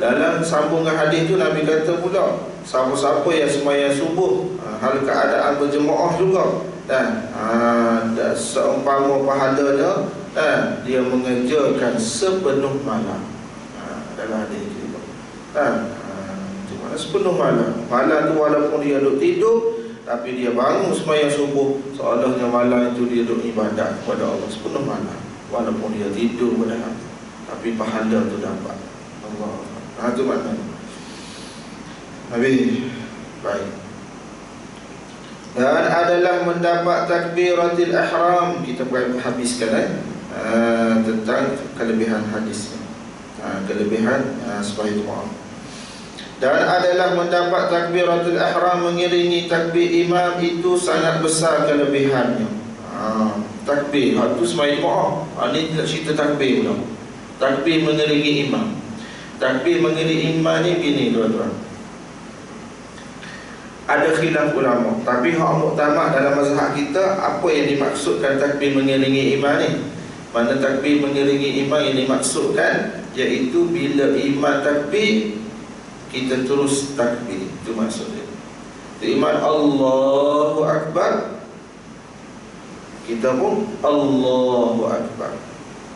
Dalam sambungan hadis tu Nabi kata pula, siapa-siapa yang sembahyang subuh, hal keadaan berjemaah juga, dan seumpama pahalanya dia mengerjakan sepenuh malam. Dalam hadis itu sepenuh malam. Malam tu walaupun dia duduk tidur, tapi dia bangun sembahyang subuh, seolahnya malam itu dia duduk ibadat kepada Allah sepenuh malam. Walaupun dia tidur padahal, tapi pahala tu dapat Allah. Itu maknanya. Habis. Baik. Dan adalah mendapat takbiratul ihram. Kita habiskan tentang kelebihan hadisnya. Kelebihan sembahyang Jumaat. Dan adalah mendapat takbiratul ihram mengiringi takbir imam, itu sangat besar kelebihannya. Takbir itu sembahyang Jumaat. Ini tidak cerita takbir pula. Takbir mengiringi imam. Takbir mengiringi imam ni gini tuan-tuan. Ada khilaf ulama, tapi hak muktamad dalam mazhab kita, apa yang dimaksudkan takbir mengiringi imam ni? Mana takbir mengiringi imam yang dimaksudkan iaitu bila imam takbir, kita terus takbir. Itu maksudnya. Imam Allahu Akbar, kita pun Allahu Akbar.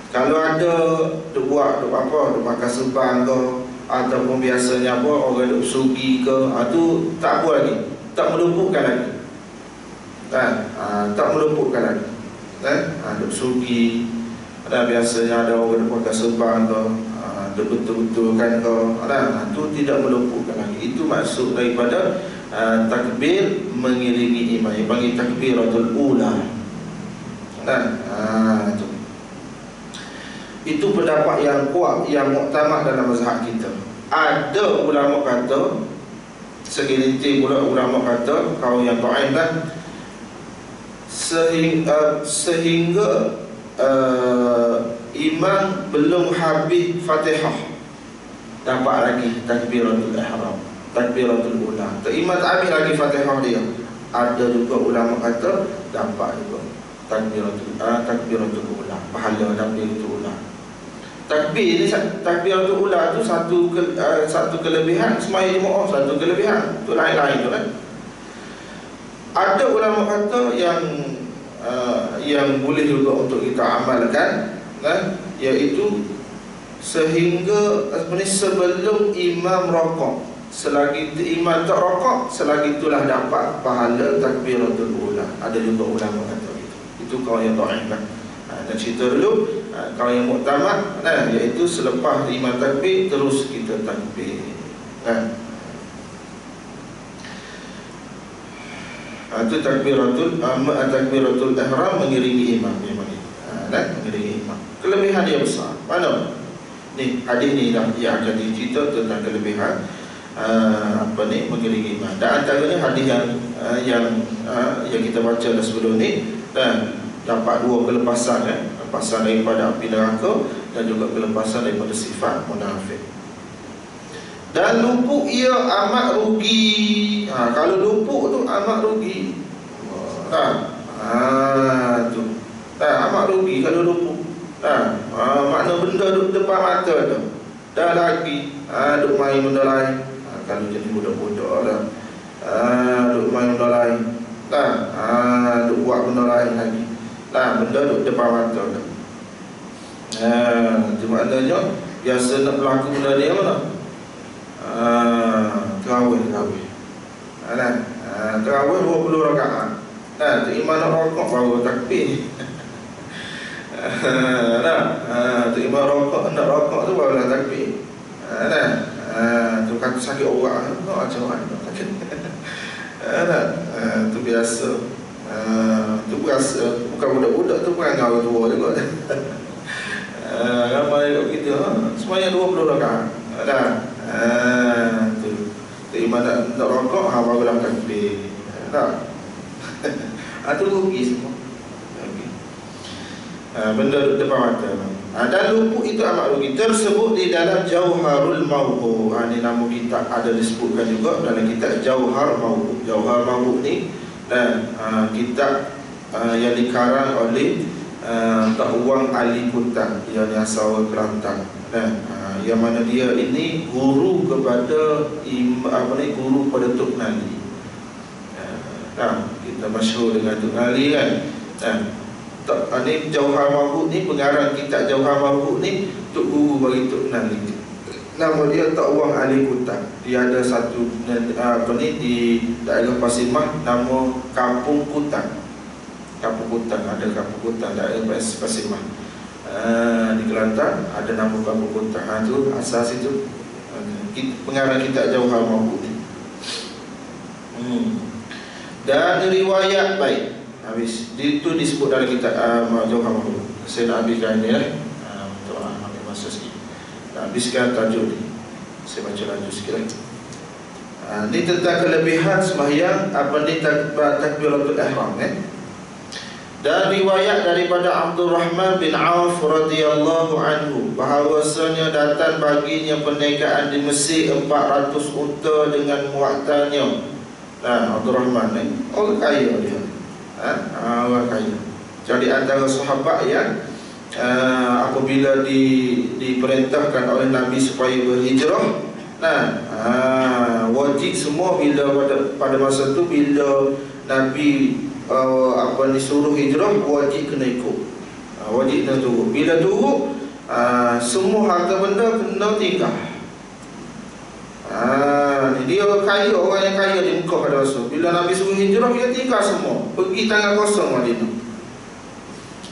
Kalau ada buat apa, makan sebang ke, ataupun biasanya apa, orang duk sugi ke, itu tak apa lagi, tak meluputkan lagi. Tak meluputkan lagi. Duk sugi, ada biasanya ada orang duk makan sebang ke, betul-betulkan ke, itu tidak meluputkan lagi. Itu maksud daripada takbir mengiringi imam, yang panggil takbiratul ula. Itu pendapat yang kuat, yang muktamad dalam mazhab kita. Ada ulama kata, segelintir pula ulama kata, kaum yang ta'in lah, sehingga imam belum habis Fatihah, dapat lagi takbiratul ihram, takbiratul ula. Imam tak habis lagi Fatihah dia, ada juga ulama kata dapat juga takbiratul ula, pahala takbiratul ula. Takbir ni, takbiratul ula tu satu kelebihan sembahyang Jumaat, satu kelebihan. Tu lain-lain tu kan. Ada ulama kata yang boleh juga untuk kita amalkan, iaitu sehingga sebelum imam rokok. selagi imam tak rokok, selagi itulah dapat pahala takbiratul ula. Ada juga ulama kata gitu. Itu kau yang dhaif kan. Nak cerita dulu, kau yang muktamad, iaitu selepas imam takbir terus kita takbir. Itu takbiratul ihram mengiringi imam memang ni. Mengiringi imam. Kelebihan dia besar. Mana? Ni hadis ni yang akan dicerita tentang kelebihan mengiringi imam. Dan antaranya hadis yang kita baca dah sebelum ni, dan dapat dua kelepasan, kelepasan daripada api neraka dan juga kelepasan daripada sifat munafik. Dan lupuk ia amat rugi. Kalau lupuk tu amat rugi. Tu. Amat rugi kalau lupuk. Makna benda duduk depan mata tu. Dah lagi duk main benda lain. Kalau jadi budak-budak dah. Duk main benda lain. Duk buat benda lain lagi. Benda duduk depan mata tu. Itu maknanya biasa nak berlaku benda ni mana? Terawih terawih 20 rakaat. Tu imam nak rokok baru takbir. Tu imam nak rokok tu baru lah takbir. Tu kata sakit orang macam mana sakit. Tu biasa. Tu biasa. Bukan budak-budak tu bukan ngau tua juga. Ramai kita semuanya 20 rakaat. Tu imam nak rokok baru lah takbir. Tu rugi semua. Benda depan mata. Dan lupuk itu amat rugi. Tersebut di dalam Jauharul Mawhu. Ini nama kitab ada disebutkan juga dalam kitab Jauhar Mawhu. Jauhar Mawhu ni kitab yang dikarang oleh Tok Wang Ali Kutan, yang asal Kelantan. Yang mana dia ini guru kepada guru pada Tok Nali. Kita masyhur dengan Tok Nali kan. Ini Jauhar Mawhu ni, pengarang kitab Jauhar Mawhu ni Tok Guru bagi Tok Nali. Nama dia Tok Wang Ali Kutan. Dia ada satu di daerah Pasimah, nama Kampung Kutan. Kampung Kutan, ada Kampung Kutan daerah Pasimah. Di Kelantan ada nama Kampung Kutan. Itu asas itu pengarang kitab Jauhar Mawhu ni. Dan riwayat baik. Habis itu disebut dalam kitab Jauhar Mawhu. Saya nak habiskan ni tolong ambil masa sikit. Habiskan tajuk ni. Saya baca laju sikit lagi. Ini tentang kelebihan sembahyang takbiratul ihram Dan riwayat daripada Abdul Rahman bin Auf radhiyallahu anhu bahawasanya datang baginya perniagaan di Mesir 400 unta dengan muatannya. Abdul Rahman ni orang kaya dia. Orang kaya. Jadi antara sahabat yang apabila diperintahkan oleh Nabi supaya berhijrah, wajib semua bila pada masa tu bila Nabi disuruh hijrah, wajib kena ikut. Wajib kena turun. Bila turun, semua harta benda kena tinggal. Dia kaya, orang yang kaya di Mekah pada masa. Bila Nabi suruh hijrah, dia tinggal semua, pergi tangan kosong Madinah.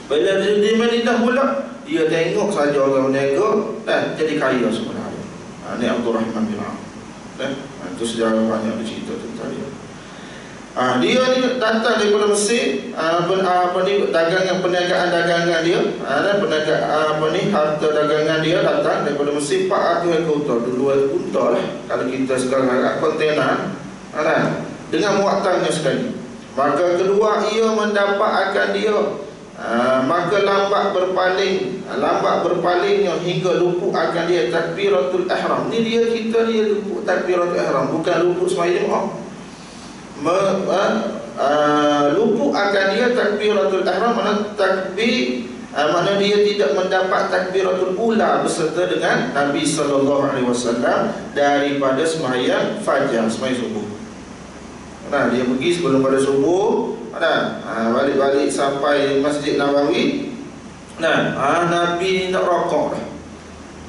Bila dia di Madinah pula, dia tengok saja orang berniaga dan jadi kaya semua. Ini Abdul Rahman bin Auf. Itu sejarah banyak bercerita tentang dia. Dia ni datang daripada Mesir, dagangan perniagaan dagangan dia, harta dagangan dia datang daripada Mesir 400 ekor unta. Dulu unta lah, kalau kita sekarang agak kontainer, dengan muatannya sekali. Maka kedua ia mendapat akan dia, maka lambat berpalingnya hingga lupuk akan dia takbiratul ihram. Ni dia cerita dia lupuk takbiratul ihram, bukan lupuk sembahyang. Lupuk akan dia takbiratul ihram, mana takbir, mana dia tidak mendapat takbiratul ula beserta dengan Nabi SAW daripada sembahyang fajar, sembahyang subuh. Dia pergi sebelum pada subuh, balik-balik sampai Masjid Nabawi. Nabi nak rokok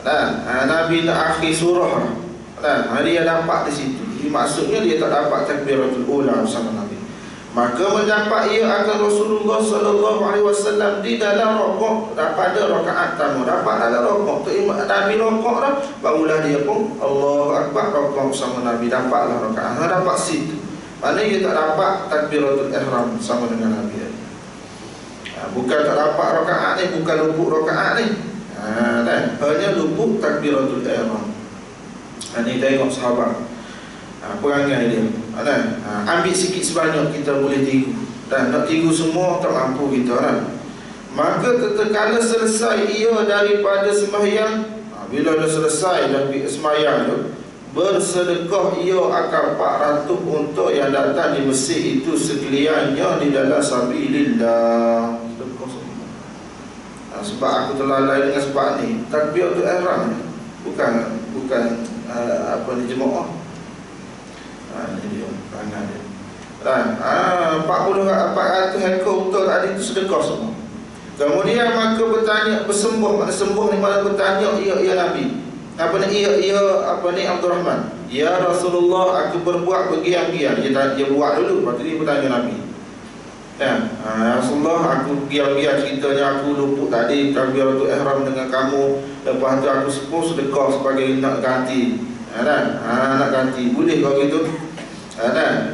dah. Nabi nak akhir surah dah. Nah, dia dapat di situ. Jadi maksudnya dia tak dapat takbiratul ula bersama Nabi. Maka mendapat ia akan Rasulullah sallallahu alaihi wasallam di dalam rakaat pada rakaat pertama. Dapat dalam rakaat tu Nabi rakaat dah, barulah dia pun Allahu akbar rakaat bersama Nabi, dapatlah rakaat. Dapat situ. Maknanya dia tak dapat takbiratul ihram sama dengan Nabi. Bukan tak dapat rakaat ni, bukan luput rakaat ni. Hanya luput takbiratul ihram. Ini tengok sahabat perangai dia. Ambil sikit sebanyak kita boleh tiru. Dan nak tiru semua tak mampu kita kan. Maka tatkala selesai ia daripada sembahyang, bila dah selesai dari sembahyang tu, bersedekah ia akan 400 unta yang datang di masjid itu sekaliannya di dalam sabilillah. Sedekah semua. Sebab aku terlalai dengan sebab ni, takbiratul ihram bukan jemaah. Ini dia perangai dia. 400 ekor unta tadi itu sedekah semua. Kemudian maka bersembuh, makna sembuh ni mana bertanya ia Nabi. Abdul Rahman, ya Rasulullah, aku berbuat bergiam-giam. Dia buat dulu, lepas tu dia bertanya Nabi. Rasulullah, aku giam-giam, ceritanya aku luput tadi takbiratul ihram dengan kamu. Lepas tu aku sepuluh sedekah sebagai nak ganti. Nak ganti, boleh kau gitu?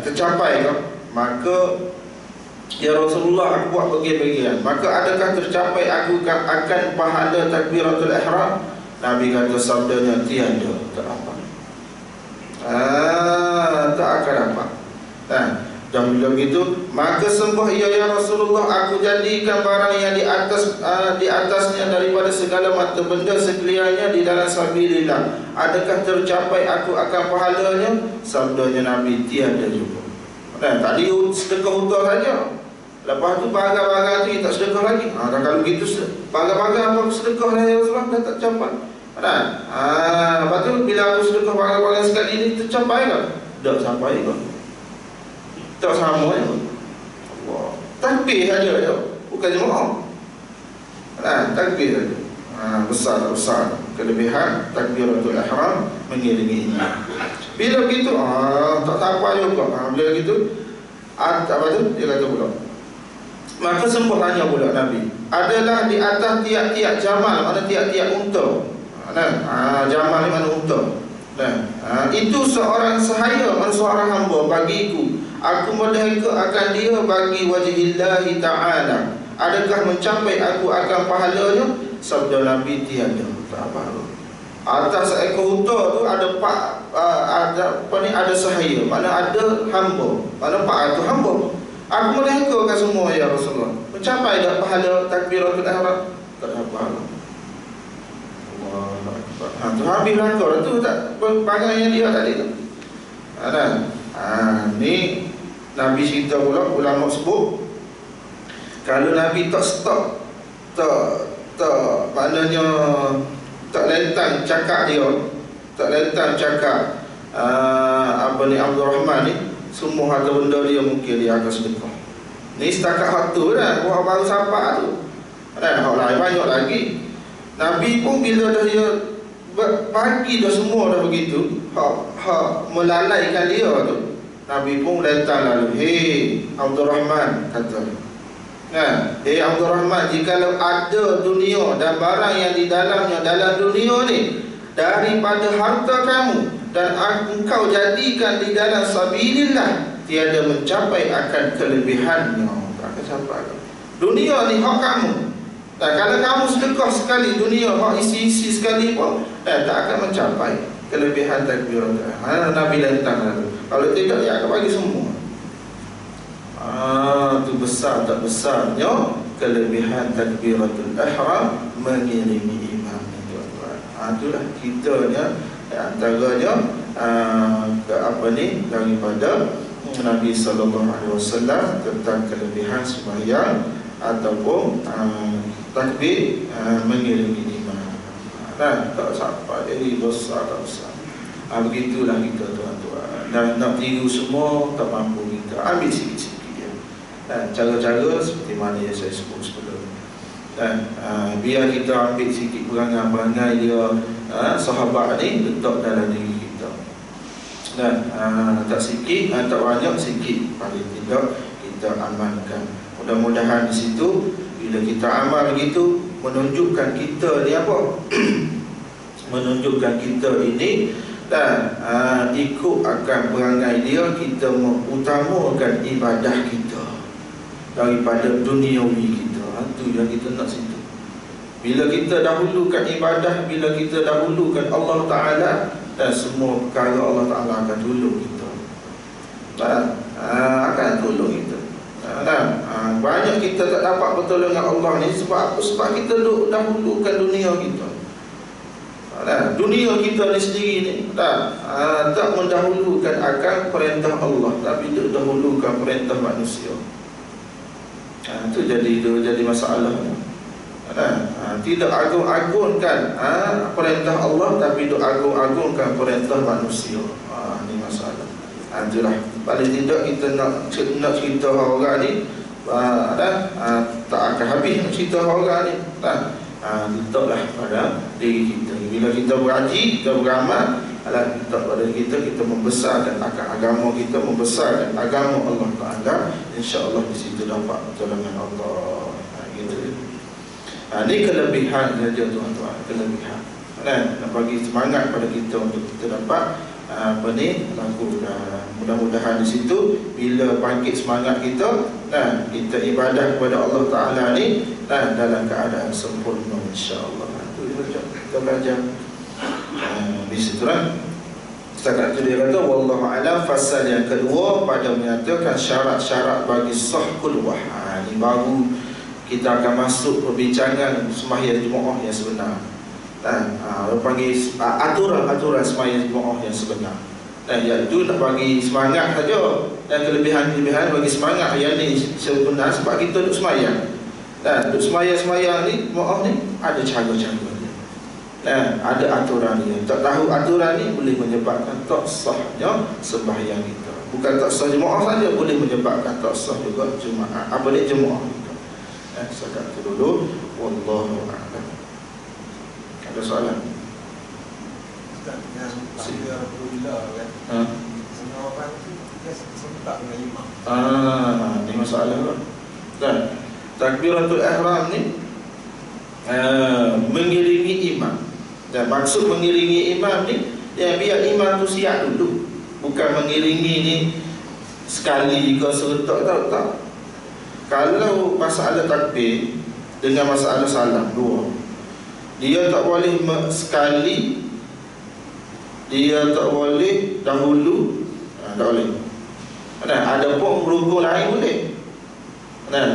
Tercapai kau? Maka ya Rasulullah, aku buat bagian-bagian. Maka adakah tercapai aku akan pahala takbiratul ihram? Nabi kata sabdanya tiada, tak dapat. Tak akan dapat. Dan bila begitu, maka sembah ia ya Rasulullah, aku jadikan barang yang di atasnya daripada segala mata benda sekaliannya di dalam sabilillah. Adakah tercapai aku akan pahalanya? Sabdanya Nabi, tiada juga. Tadi sedekah unta saja. Lepas tu barang-barang tu tak sedekah lagi. Kalau begitu barang-barang apa sedekah lah ya Rasulullah, dah tak capai. Lepas tu bila aku sedekah barang-barang sekali ni, tercapai ke? Tak sampai ke? Tak sama ya. Allah. Takbir saja ya. Bukan jemaah. Takbir saja. Besar kelebihan takbiratul ihram mengiringi ini. Bila begitu tak sampai juga. Bila begitu apa tu dia kata pula, maka sembahnya pula Nabi adalah di atas tiap-tiap jamal, mana tiap-tiap unta. Jamal ni mana unta. Itu seorang sahaya, mana seorang hamba bagiku. Aku merdeka akan dia bagi wajihillahi ta'ala. Adakah mencapai aku akan pahalanya? Sabda Nabi, tiada. Tak apa. Atas ekor unta tu ada ada sahaya, mana ada hamba, mana 400 hamba. Aku merdekakan semua ya Rasulullah. Mencapai tak pahala takbiratul ihram? Tak ada pahala. Allahu Akbar. Tu habis langkah tu tak perangai yang dia tadi tu. Ni Nabi cerita pula, ulama sebut kalau Nabi tak stop, maknanya tak lentang cakap dia, tak lentang cakap Abdul Rahman ni, semua harta benda dia mungkin dia akan sedekah. Ni setakat hak tu dah, buat baru sampai tu. Hak lain banyak lagi. Nabi pun bila dah dia bagi dah semua dah begitu, hak melalaikan dia tu, Nabi pun datang lalu, hei Abdul Rahman, kata, hei Abdul Rahman, jikalau ada dunia dan barang yang di dalamnya dalam dunia ni daripada harta kamu dan engkau jadikan di dalam sabilillah, tiada mencapai akan kelebihannya. Tak akan sampai. Dunia ni hak kamu. Dan kalau kamu sedekah sekali dunia, hak isi-isi sekali pun tak akan mencapai kelebihan takbiratul ihram. Nabi lentang lalu. Kalau tidak, dia akan bagi semua. Tu besar tak besarnya kelebihan takbiratul ihram mengiringi imam. Itulah kitanya antaranya daripada Nabi SAW tentang kelebihan sembahyang ataupun takbir mengiringi imam. Tak sampai jadi besar tak besar. Begitulah kita tuan-tuan. Dan nak tiru semua tak mampu kita. Ambil sikit-sikit je. Cara-cara seperti mana yang saya sebut sebelum. Biar kita ambil sikit perangai-perangai dia sahabat ni letak dalam diri kita. tak sikit, tak banyak, sikit, paling tidak kita amalkan. Mudah-mudahan di situ bila kita amal gitu menunjukkan kita ni apa? Menunjukkan kita ini dan ikut akan perangai dia, kita mengutamakan ibadah kita daripada duniawi kita. Itu yang kita nak situ. Bila kita dahulukan ibadah, bila kita dahulukan Allah Ta'ala, dan semua perkara Allah Ta'ala akan tolong kita. Akan tolong kita. Banyak kita tak dapat pertolongan Allah ni sebab apa? Sebab kita dahulukan dunia kita. Dunia kita ni sendiri ni tak mendahulukan akan perintah Allah, tapi dahulukan perintah manusia. Itu jadi masalah. Tidak agung-agungkan perintah Allah, tapi agung-agungkan perintah manusia. Ini masalah. Itulah paling tidak kita nak cerita orang ni tak akan habis nak cerita orang ni. Letaklah pada diri kita. Bila kita beraji, kita beramal, letak pada kita membesarkan akan agama kita, membesarkan agama Allah Ta'ala. InsyaAllah di situ dapat pertolongan Allah. Gitu. Ini kelebihan saja tuan-tuan, kelebihan. Nak bagi semangat pada kita untuk kita dapat lakukan. Mudah-mudahan di situ bila bangkit semangat kita, kita ibadah kepada Allah Ta'ala ni dalam keadaan sempurna, insya-Allah. Itu kita belajar di situ lah. Setakat itu dia kata wallahu a'lam. Fasal yang kedua pada menyatakan syarat-syarat bagi sahhul wah. Ini baru kita akan masuk perbincangan sembahyang Jumaat yang sebenar. Panggil aturan-aturan sembahyang Jumaat yang sebenar. Iaitu nak bagi semangat saja, dan kelebihan-kelebihan bagi semangat yang ni sebenar sebab kita duduk sembahyang. Duduk sembahyang ni, Jumaat ni ada cara-cara dia. Ada aturan dia. Tak tahu aturan ni boleh menyebabkan tak sahnya sembahyang kita. Bukan tak sah Jumaat saja, boleh menyebabkan tak sah juga Jumaat. Apa dia Jumaat kita. Setakat itu dulu. Wallahu a'lam. Ada soalan? Ustaz, yang takbir Alhamdulillah kan? Semua orang tu dia serentak dengan imam. Ini masalah lah. Dan takbiratul ihram ni mengiringi imam. Dan maksud mengiringi imam ni, biar imam tu siap dulu. Bukan mengiringi ni sekali ke serentak, tak. Kalau masalah takbir dengan masalah salam dua, dia tak boleh sekali, dia tak boleh dahulu, tak boleh. Ada pun rukun lain boleh.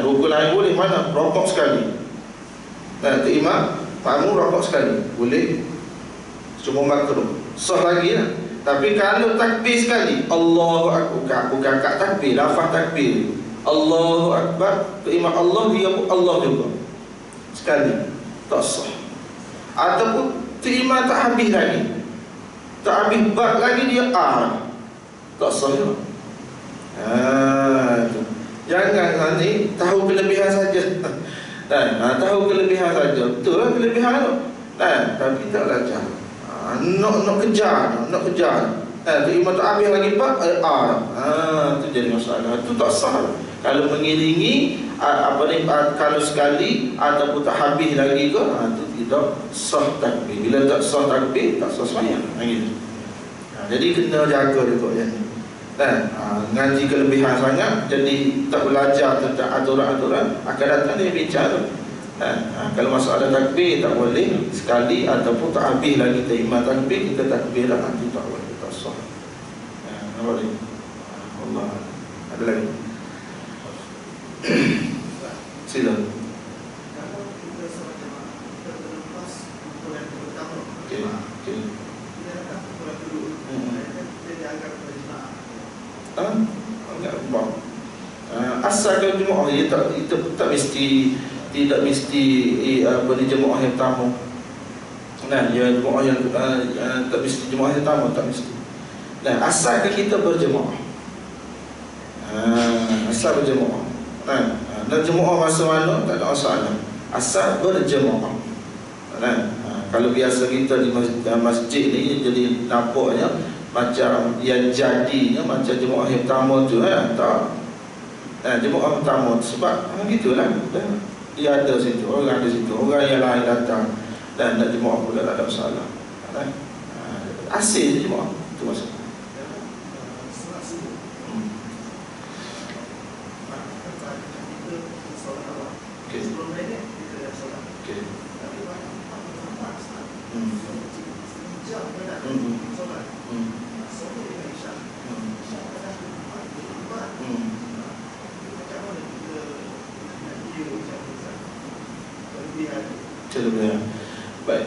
Rukun lain boleh, mana? Rokok sekali. Tu imam, makmum rokok sekali, boleh. Cuma makruh. Sah lagi lah. Tapi kalau takbir sekali, Allahu Akbar, bukan kat takbir, lafaz takbir, Allahu Akbar, tu imam Allah, dia pun Allah juga sekali, tak sah. Ataupun tu imam tak habis lagi, tak habis bab lagi, dia tak sah juga. Jangan ni tahu kelebihan saja. Tahu kelebihan saja, betul lah kelebihan tu. Tapi tak belajar. Nak kejar. Tu imam tak habis lagi bab, tu jadi masalah. Itu tak sah. Kalau mengiringi kalau sekali ataupun tak habis lagi ke, itu tidak sah takbir. Bila tak sah takbir, tak sah sembahyang. Gitu. Jadi kena jaga juga yang ni. Ngaji kelebihan sangat, jadi tak belajar tentang aturan-aturan, akan datang dia bincang tu. Kalau masalah takbir tak boleh sekali ataupun tak habis lagi imam takbir, kita takbir lah, nanti tak boleh, tak sah. Tak boleh. Allah. Ada lagi? Sila. Kalau kita sama jemaah, kita terlepas kumpulan pertama. Okey. Kita datang kumpulan kedua. Kita dianggap berjemaah. Enggak bang. Asal kalau jemaah dia tak mesti, tidak mesti jemaah yang pertama. Jemaah yang tak mesti jemaah yang pertama, tak mesti. Asalkan kita berjemaah. Asal berjemaah. Dan jemaah masa mana tak ada masalah. Asal berjemaah. Kalau biasa kita di masjid ni, jadi nampaknya macam yang jadinya macam jemaah yang pertama tu tak. Jemaah pertama sebab gitulah. Dia ada situ, orang ada situ, orang yang lain datang dan nak jemaah pula tak ada masalah. Asil jemaah tu maksud. Okey. Okey. Kelebihan. Baik.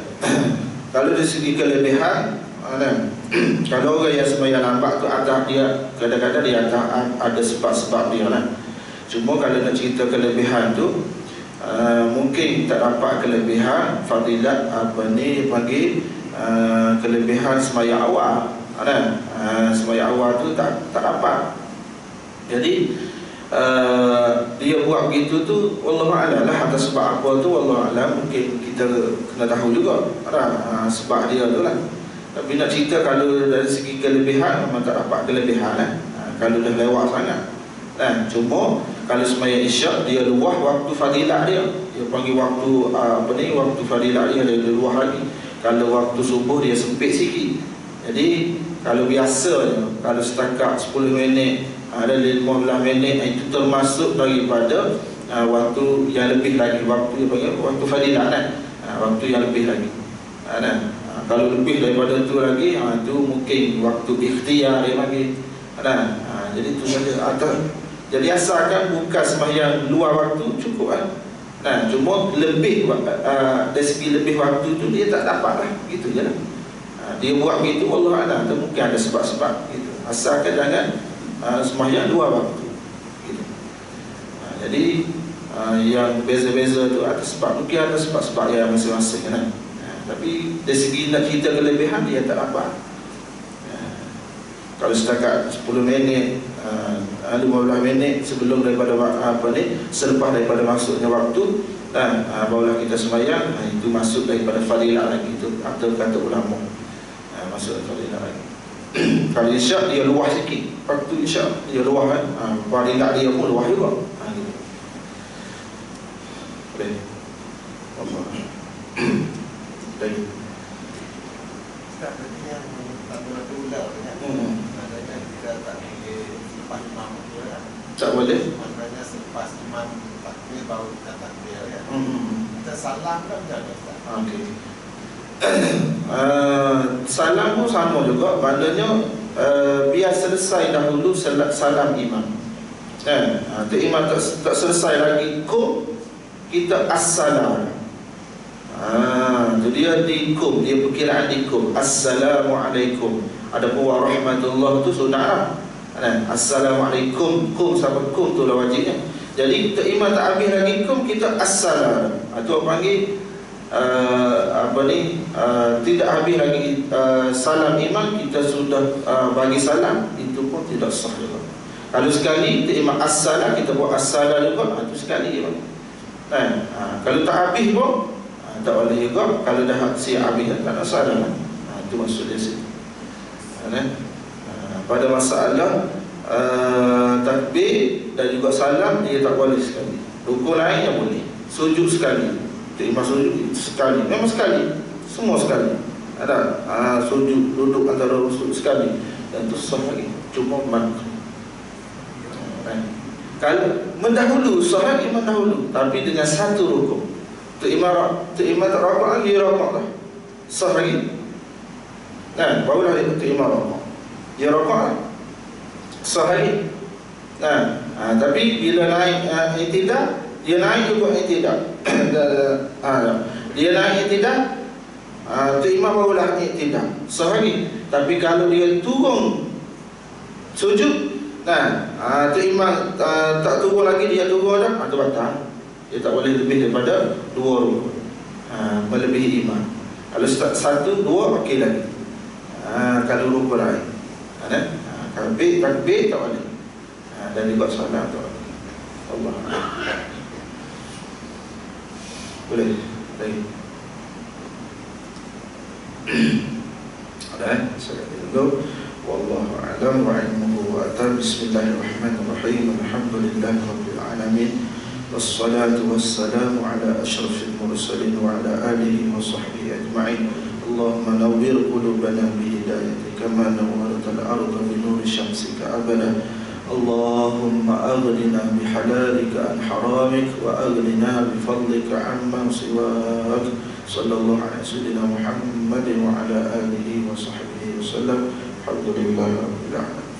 Kalau dari segi kelebihan, kalau orang yang sembahyang lambat tu atas dia, kadang-kadang dia ada sebab-sebab dia lah. Cuma kalau nak cerita kelebihan tu, mungkin tak dapat kelebihan fadilat panggil kelebihan sembahyang awal. Sembahyang awal tu tak dapat. Jadi dia buat begitu tu wallahualam lah, atas sebab apa tu wallahualam, mungkin kita kena tahu juga sebab dia tu lah. Tapi nak cerita kalau dari segi kelebihan memang tak dapat kelebihan lah, kalau dah lewat sangat. Cuma kalau sembahyang isyak dia luah waktu fadilah dia panggil waktu waktu fadilah dia luah lagi. Kalau waktu subuh dia sempit sikit. Jadi kalau biasanya kalau setakat 10 minit ada 15 minit, itu termasuk daripada waktu yang lebih lagi, waktu waktu fadilah waktu yang lebih lagi. Kalau lebih daripada itu lagi, itu mungkin waktu ikhtiar dia lagi. Jadi itu saja. Jadi asalkan bukan sembahyang luar waktu cukup kan. Cuma lebih dari segi lebih waktu tu dia tak dapat lah, gitu je lah. Dia buat begitu wallahualam, mungkin ada sebab-sebab gitu. Asalkan jangan sembahyang luar waktu gitu. Jadi yang beza-beza tu ada sebab, mungkin ada sebab-sebab yang masing-masing kan. Tapi dari segi nak cerita kelebihan dia tak dapat. Kalau setakat 10 minit 15 minit sebelum daripada selepas daripada masuknya waktu barulah kita sembahyang, itu masuk daripada fadilah lagi, itu atau kata ulama masuk fadilah lagi. Kalau isyak dia luah sikit, waktu isyak dia luah kan, fadilah dia pun luah juga gitu. Boleh Allah. Baik. Tak ada yang tak boleh ular kan. Maknanya kita tak boleh lepas imam tu kan. Tak boleh. Maknanya selepas imam takbir baru kita takbir kan. Kita salam kan jangan tak. Okey. Salam pun sama juga. Maknanya biar selesai dahulu salam imam. Imam tak selesai lagi kita assalam. Jadi dia dikum, dia perkiraan dikum. Assalamualaikum. Adapun warahmatullah tu sunnah. Assalamualaikum, kum sampai kum tu lah wajibnya. Jadi kita imam tak habis lagi kum, kita assalam. Atau panggil tidak habis lagi salam imam, kita sudah bagi salam, itu pun tidak sah juga. Kalau sekali kita imam assalam, kita buat assalam juga, itu sekali imam. Kalau tak habis pun tak boleh juga. Kalau dah siap habis tak nak salam. Itu maksud dia situ. Pada masalah takbir dan juga salam, dia tak boleh sekali. Rukun lain yang boleh. Sujud sekali. Imam sujud sekali. Memang sekali. Semua sekali. Ada sujud, duduk antara sujud sekali. Dan itu sah lagi. Cuma makruh. Kalau mendahulu, sah lagi mendahulu, tapi dengan satu rukun. Imam tak rokok lagi, rokok lah, sah lagi. Barulah imam rokok, dia rokok lah, sah lagi. Tapi bila naik i'tidal, dia naik juga i'tidal. Dia naik i'tidal, imam barulah i'tidal, sah lagi. Tapi kalau dia turun sujud, imam tak turun lagi, dia turun dah, itu batal. Dia tak boleh lebih daripada 2 rukun, melebihi imam. Kalau satu, 2 okey lagi. Kalau rukun lain, takbir tak boleh. Dan juga salam tak boleh. Allah. Boleh. Baik. Ada saya tunggu. wallahu a'lam wa ilmuhu wa atam. Bismillahirrahmanirrahim. Alhamdulillahi rabbil alamin. Wassalatu wassalamu ala asyrafil mursalin wa ala alihi wa sahbihi ajma'in. Allahumma nawwir qulubana bi hidayatika kama nawwartal arda bi nuri syamsika abada. Allahumma aghnina bi halalika an haramik wa aghnina bi fadlika amma siwak. Sallallahu alaihi wasallam Muhammadin wa ala alihi wa sahbihi wasallam. Alhamdulillahi rabbil alamin.